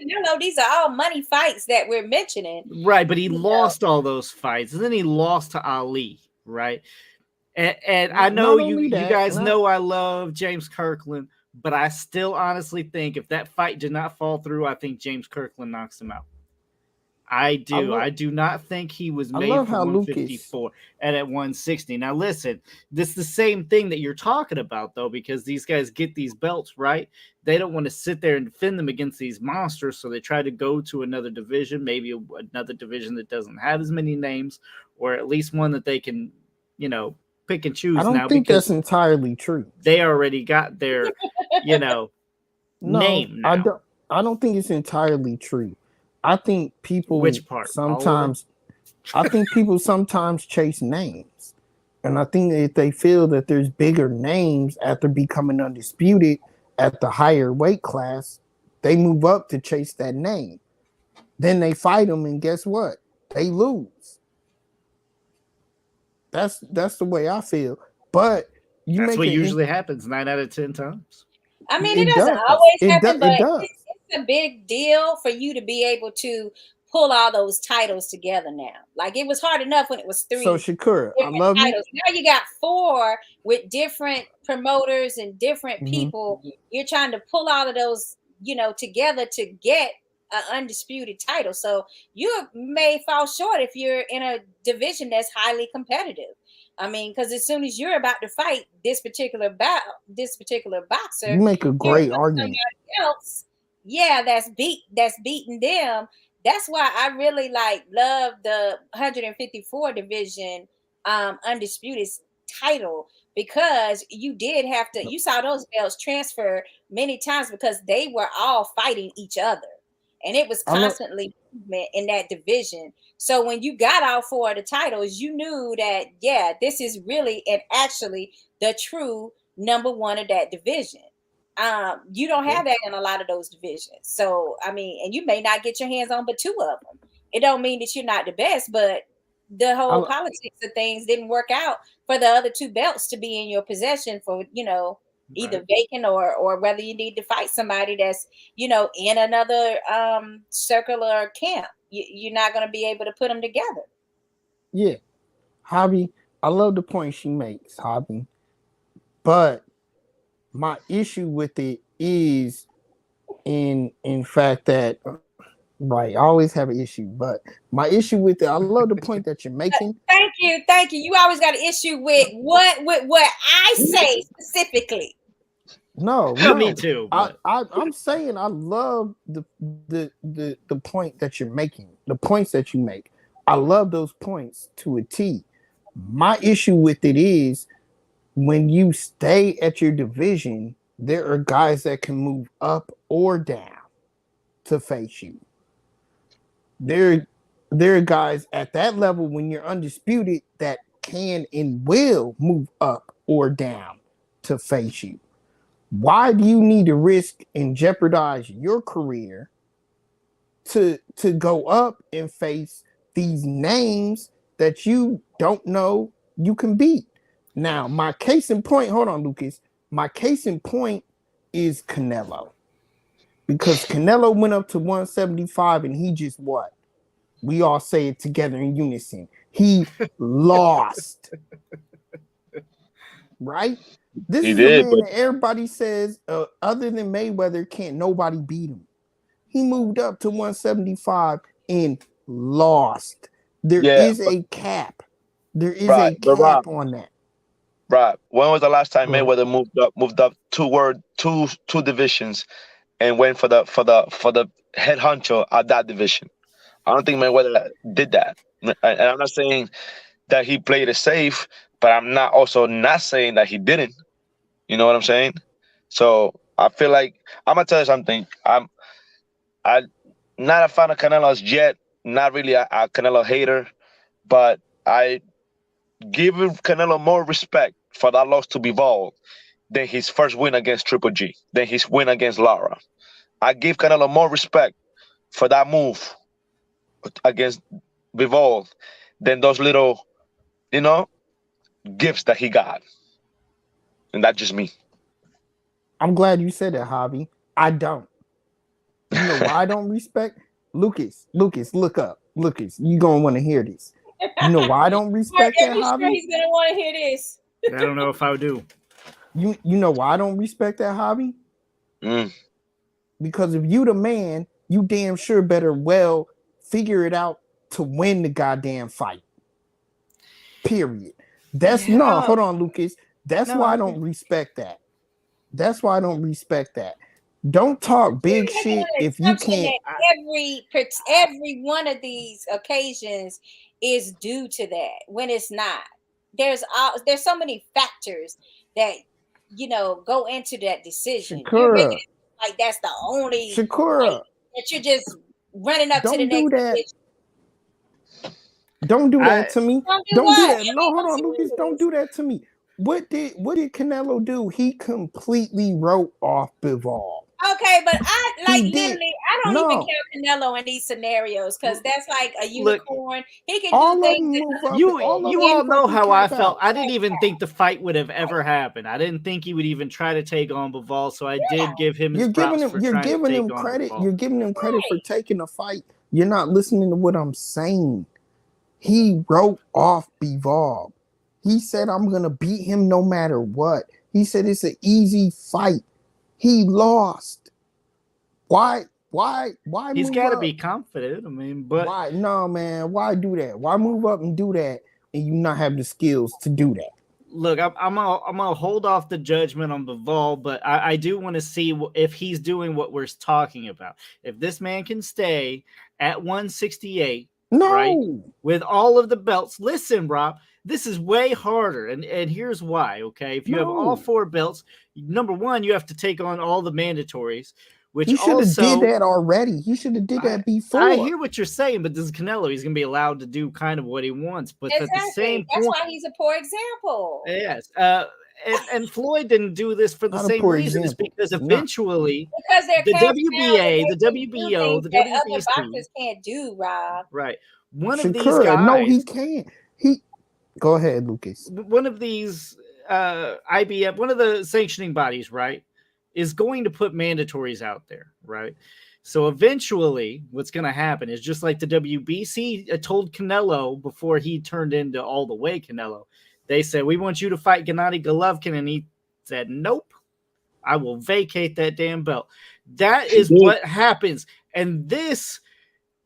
Canelo. These are all money fights that we're mentioning. Right, but he lost all those fights, and then he lost to Ali, right? And I know you guys know I love James Kirkland, but I still honestly think if that fight did not fall through, I think James Kirkland knocks him out. I do. I do not think he was made for 154 and at 160. Now, listen, this is the same thing that you're talking about, though, because these guys get these belts, right? They don't want to sit there and defend them against these monsters, so they try to go to another division, maybe another division that doesn't have as many names, or at least one that they can, pick and choose. I don't think that's entirely true. They already got their, name now. I don't think it's entirely true. I think people Which part? sometimes chase names. And I think if they feel that there's bigger names after becoming undisputed at the higher weight class, they move up to chase that name. Then they fight them, and guess what? They lose. That's the way I feel. But that's what usually happens 9 out of 10 times. I mean, it doesn't always happen, but it's a big deal for you to be able to pull all those titles together now. Like, it was hard enough when it was 3. So Shakur, I love titles. You. Now you got 4 with different promoters and different people. You're trying to pull all of those, together to get an undisputed title. So you may fall short if you're in a division that's highly competitive. I mean, because as soon as you're about to fight this particular boxer, you make a great argument. Else, that's beating them. That's why I really love the 154 division undisputed title, because you did have to, you saw those belts transfer many times because they were all fighting each other, and it was constantly movement in that division. So when you got all 4 of the titles, you knew that, yeah, this is really and actually the true number 1 of that division. You don't have that in a lot of those divisions. So, I mean, and you may not get your hands on but 2 of them. It don't mean that you're not the best, but the whole politics of things didn't work out for the other 2 belts to be in your possession for, either vacant or whether you need to fight somebody that's, in another circular camp. You're not going to be able to put them together. Yeah. Hobby, I love the point she makes, Hobby. But my issue with it is in fact that, right, I always have an issue, but my issue with it, I love the point that you're making. Thank you. You always got an issue with what I say specifically. No, me too. I'm saying I love the point that you're making, the points that you make. I love those points to a T. My issue with it is when you stay at your division, there are guys that can move up or down to face you. There are guys at that level when you're undisputed that can and will move up or down to face you. Why do you need to risk and jeopardize your career to go up and face these names that you don't know you can beat? Now, my case in point, hold on, Lucas. My case in point is Canelo. Because Canelo went up to 175 and he just what? We all say it together in unison. He lost. Right? This is a man that everybody says, other than Mayweather, can't nobody beat him. He moved up to 175 and lost. There is a cap. There is a cap on that. Right. When was the last time Mayweather moved up two divisions and went for the head honcho at that division? I don't think Mayweather did that. And I'm not saying that he played it safe, but I'm not saying that he didn't. You know what I'm saying? So I feel like I'm gonna tell you something. I'm not a fan of Canelo's yet, not really a Canelo hater, but I give Canelo more respect for that loss to Bivol than his first win against Triple G, than his win against Lara. I give Canelo more respect for that move against Bivol than those little, gifts that he got. And that's just me. I'm glad you said that, Hobby. I don't. You know why I don't respect? Lucas, look up. Lucas, you gonna want to hear this. You know why I don't respect that, Hobby? He's gonna want to hear this. I don't know if I do. You know why I don't respect that, Hobby? Because if you the man, you damn sure better well figure it out to win the goddamn fight. Period. Hold on, Lucas. That's why I don't respect that. That's why I don't respect that. Don't talk big shit if you can't. Every one of these occasions is due to that. When it's not, there's so many factors that go into that decision. Shakura, like that's the only Shakura that you're just running up to the next decision. Don't do that to me. Don't do that. No, hold on, Lucas. Don't do that to me. What did Canelo do? He completely wrote off Bivol. Okay, but I don't even count Canelo in these scenarios because that's like a unicorn. He can do things. You all know how I felt. I didn't even think the fight would have ever happened. I didn't think he would even try to take on Bivol, so I did give him his props for trying to take on Bivol. You're giving him credit for taking the fight. You're not listening to what I'm saying. He wrote off Bivol. He said, I'm going to beat him no matter what. He said it's an easy fight. He lost. Why? He's got to be confident. I mean, but why? No, man. Why do that? Why move up and do that and you not have the skills to do that? Look, I'm gonna hold off the judgment on Bivol, but I do want to see if he's doing what we're talking about. If this man can stay at 168, right, with all of the belts. Listen, Rob. This is way harder, and here's why. Okay, if you have all 4 belts, number one, you have to take on all the mandatories, which you should have also did that already. You should have did that before. I hear what you're saying, but this is Canelo. He's going to be allowed to do kind of what he wants, but at the same that's point, why he's a poor example. Yes, and Floyd didn't do this for the same reason. It's because eventually, because they're the WBA, the WBO, the WBC, other boxers can't do, Rob. Right. One of these guys. No, he can't. Go ahead, Lucas. One of these IBF, one of the sanctioning bodies, right, is going to put mandatories out there, right? So eventually, what's going to happen is just like the WBC told Canelo before he turned into all the way Canelo. They said, we want you to fight Gennady Golovkin. And he said, nope, I will vacate that damn belt. That is what happens. And this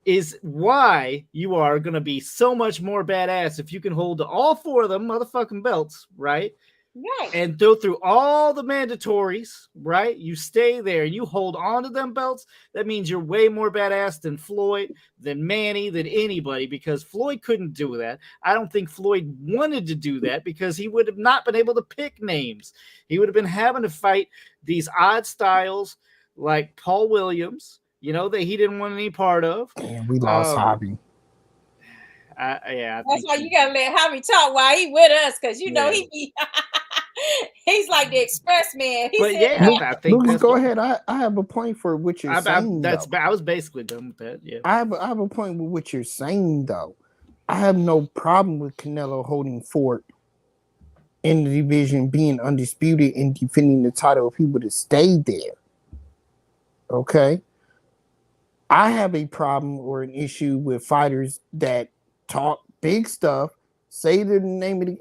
is why you are going to be so much more badass if you can hold all 4 of them motherfucking belts, right? Right. And go through all the mandatories, right? You stay there and you hold on to them belts. That means you're way more badass than Floyd, than Manny, than anybody, because Floyd couldn't do that. I don't think Floyd wanted to do that because he would have not been able to pick names. He would have been having to fight these odd styles like Paul Williams, that he didn't want any part of. And we lost Hobby. That's why you gotta let Hobby talk while he with us, because he be he's like the express man. I think Lucas, go ahead. I have a point for what you're saying. I was basically done with that. Yeah, I have a point with what you're saying though. I have no problem with Canelo holding fort in the division, being undisputed and defending the title if he would have stayed there. Okay. I have a problem or an issue with fighters that talk big stuff, say the name of the.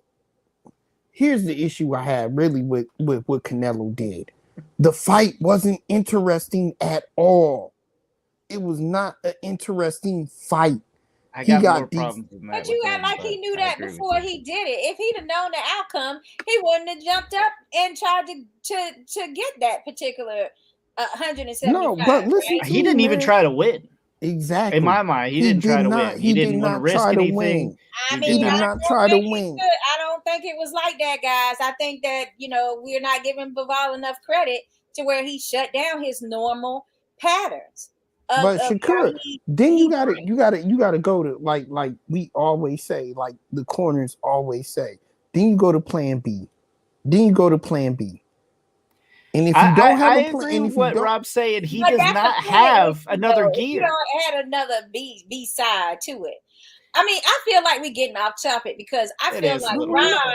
Here's the issue I have really with what Canelo did. The fight wasn't interesting at all. It was not an interesting fight. I got more problems with that. But you act like he knew that before he did it. If he'd have known the outcome, he wouldn't have jumped up and tried to get that particular 175. No, but listen, right? He didn't even try to win. Exactly. In my mind, he didn't try to win. He didn't want to risk anything. He did not try to win. I don't think it was like that, guys. I think that we're not giving Bivol enough credit to where he shut down his normal patterns. But Shakur, then you gotta go to like we always say, like the corners always say. Then you go to Plan B. And if you don't have a plan, agree with what Rob's saying. He does not have another gear. You don't add another B side to it. I mean, I feel like we're getting off topic because I feel like Rob we're not.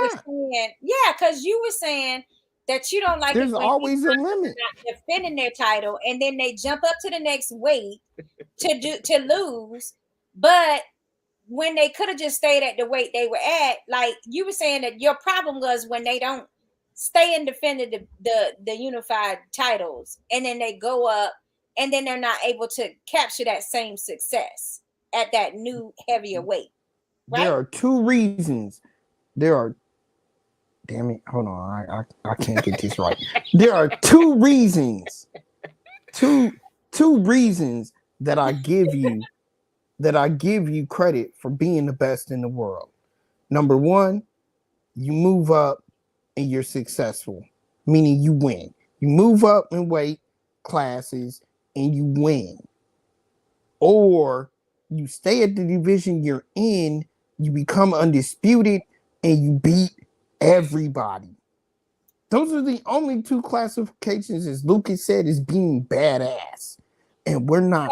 was saying, because you were saying that you don't like. There's always a limit. Not defending their title, and then they jump up to the next weight to lose, but when they could have just stayed at the weight they were at, like you were saying that your problem was when they don't stay and defend the unified titles, and then they go up, and then they're not able to capture that same success at that new heavier weight. Right? There are 2 reasons. Damn it! Hold on, I can't get this right. There are 2 reasons. Two reasons that I give you credit for being the best in the world. Number 1, you move up and you're successful, meaning you win. You move up in weight classes and you win. Or you stay at the division you're in, you become undisputed, and you beat everybody. Those are the only 2 classifications, as Lucas said, is being badass. And we're not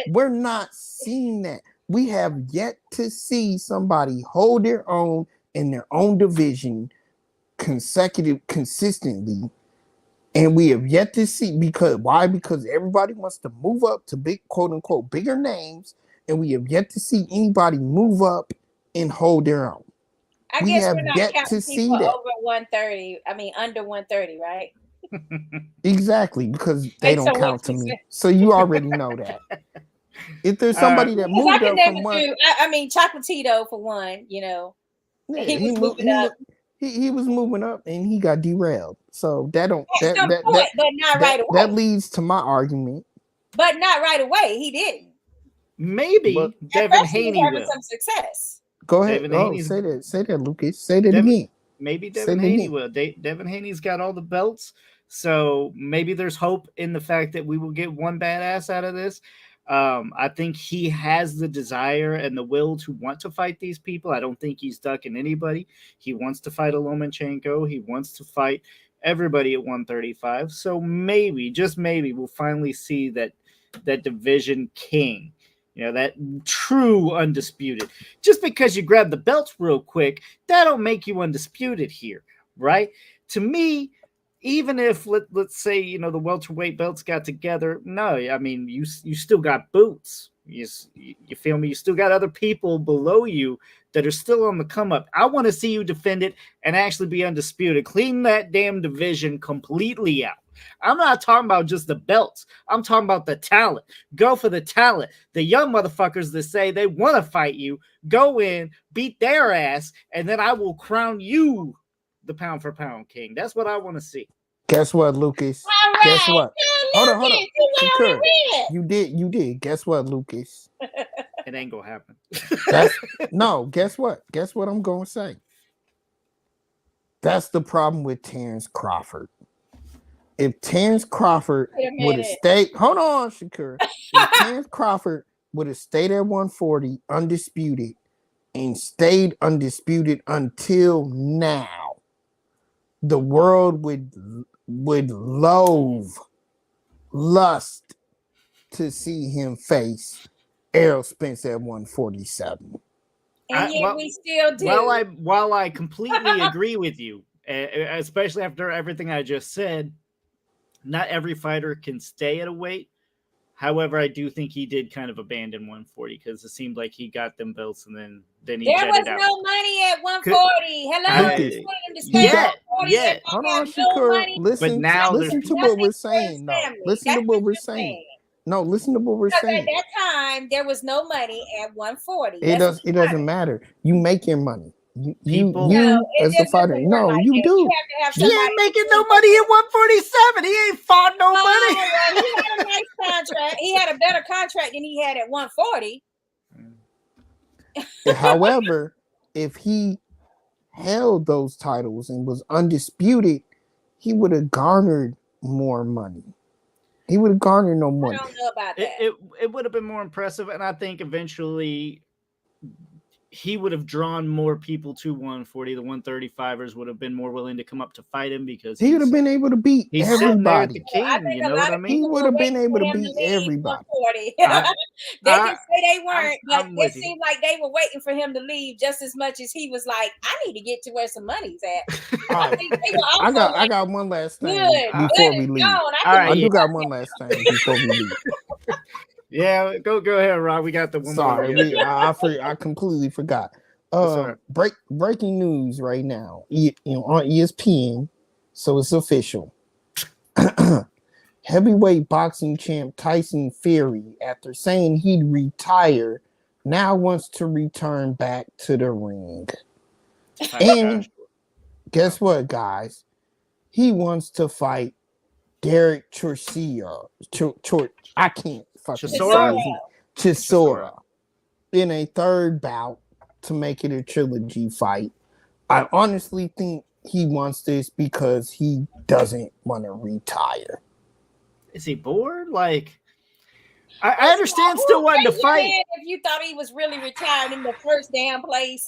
we're not seeing that. We have yet to see somebody hold their own in their own division consistently, and we have yet to see because everybody wants to move up to big quote unquote bigger names, and we have yet to see anybody move up and hold their own. I guess we're not yet to see that over 130. I mean under 130, right? Exactly, because they don't count to me. So you already know that. If there's somebody that moved up from one, I mean Chocolatito for one, Yeah, he was moving up and he got derailed. So that leads to my argument. But not right away. He didn't. Maybe Devin Haney will. Some success. Go ahead. Devin Oh, Haney's, say that, Lucas. Say that Devin, again. maybe Say Devin that Haney again. will. Devin Haney's got all the belts, so maybe there's hope in the fact that we will get one badass out of this. I think he has the desire and the will to want to fight these people. I don't think he's ducking anybody. He wants to fight a Lomachenko. He wants to fight everybody at 135. So maybe, just maybe, we'll finally see that division king. That true undisputed. Just because you grab the belts real quick, that'll make you undisputed here, right? To me, even if let's say the welterweight belts got together, no, I mean you still got boots. You feel me? You still got other people below you that are still on the come up. I want to see you defend it and actually be undisputed. Clean that damn division completely out. I'm not talking about just the belts. I'm talking about the talent. Go for the talent. The young motherfuckers that say they want to fight you, go in, beat their ass, and then I will crown you the pound for pound king. That's what I want to see. Guess what, Lucas? All right. Guess what? Hold on. You You did. Guess what, Lucas? It ain't gonna happen. No, guess what? Guess what I'm gonna say? That's the problem with Terrence Crawford. If Terrence Crawford would have stayed, hold on, Shakur. If Terrence Crawford would have stayed at 140 undisputed and stayed undisputed until now, the world would lust to see him face Errol Spence at 147. And yet we still do. While I completely agree with you, especially after everything I just said, not every fighter can stay at a weight. However, I do think he did kind of abandon 140 because it seemed like he got them belts and then he there was out. No money at 140. Hello, yeah. Hold on, Shakur. Listen to what we're saying. Listen to what we're saying. No, listen to what we're saying. At that time, there was no money at 140. It doesn't matter. You make your money. You as a fighter. No, like you do. He ain't making no money at 147. He ain't fought no money. He had a nice contract. He had a better contract than he had at 140. However, if he held those titles and was undisputed, he would have garnered more money. He would have garnered no money. I don't know about that. It would have been more impressive, and I think eventually he would have drawn more people to 140. The 135ers would have been more willing to come up to fight him because he would have been able to beat everybody. The king, you know what I mean? He would have been able to beat everybody. They can say they weren't, but it seemed like they were waiting for him to leave just as much as he was like, I need to get to where some money's at. I got one last thing before we leave. I do got one last thing before we leave. Yeah, go ahead, Rob. We got the one. Sorry, I completely forgot. Breaking news right now. On ESPN, so it's official. Heavyweight boxing champ Tyson Fury, after saying he'd retire, now wants to return back to the ring. And guess what, guys? He wants to fight Derek Chisora. I can't fucking Chisora in a third bout to make it a trilogy fight. I honestly think he wants this because he doesn't want to retire. Is he bored? Like, I understand still wanting to fight. If you thought he was really retired in the first damn place.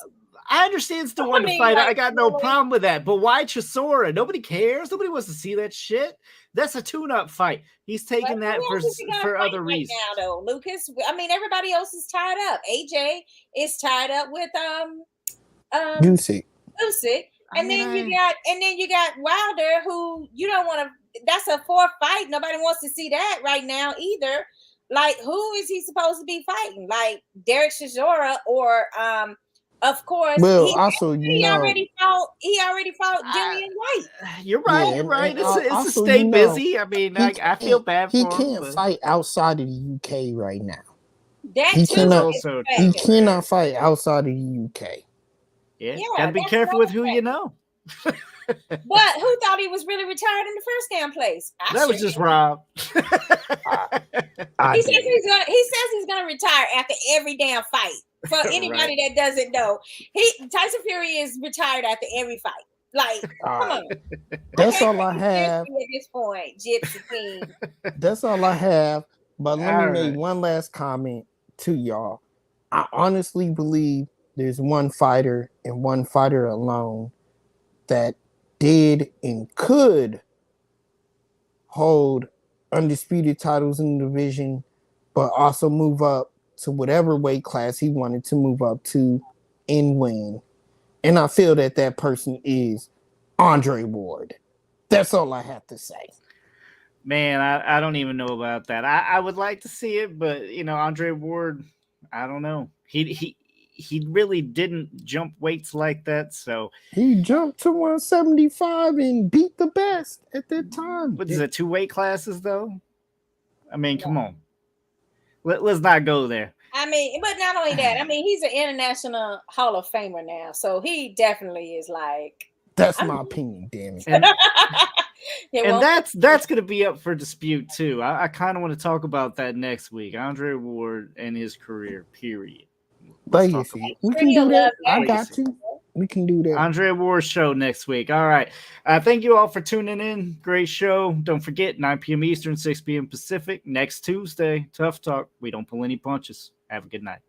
I understand still wanting to fight. Like, I got no problem with that. But why Chisora? Nobody cares. Nobody wants to see that shit. That's a tune-up fight. He's taking that for other reasons. Now, though, Lucas. I mean, everybody else is tied up. AJ is tied up with Usyk. And then you got Wilder, who you don't want to. That's a fourth fight. Nobody wants to see that right now either. Like, who is he supposed to be fighting? Like Derek Chisora or of course. Well, he already fought Dillian White. You're right. It's a stay busy. I mean, I feel bad for him. He can't fight outside of the UK right now. He cannot fight outside of the UK. Yeah, gotta be careful with who you know. But who thought he was really retired in the first damn place? That was just Rob. He says he's gonna retire after every damn fight. For anybody that doesn't know, Tyson Fury is retired after every fight. Like, come on. That's all I have. At this point, Gypsy King. That's all I have. But let me All make right. one last comment to y'all. I honestly believe there's one fighter and one fighter alone that did and could hold undisputed titles in the division, but also move up to whatever weight class he wanted to move up to and win. And I feel that that person is Andre Ward. That's all I have to say. Man, I don't even know about that. I would like to see it, but Andre Ward, I don't know. He really didn't jump weights like that. So he jumped to 175 and beat the best at that time. What is it? 2 weight classes though? I mean, come on. Let's not go there. I mean, but not only that. I mean, he's an international Hall of Famer now, so he definitely is like. That's my opinion, damn it. And that's going to be up for dispute too. I kind of want to talk about that next week. Andre Ward and his career, period. Legacy. We can do that. I got you. We can do that. Andre Ward show next week. All right. Thank you all for tuning in. Great show. Don't forget, 9 p.m. Eastern, 6 p.m. Pacific. Next Tuesday, Tough Talk. We don't pull any punches. Have a good night.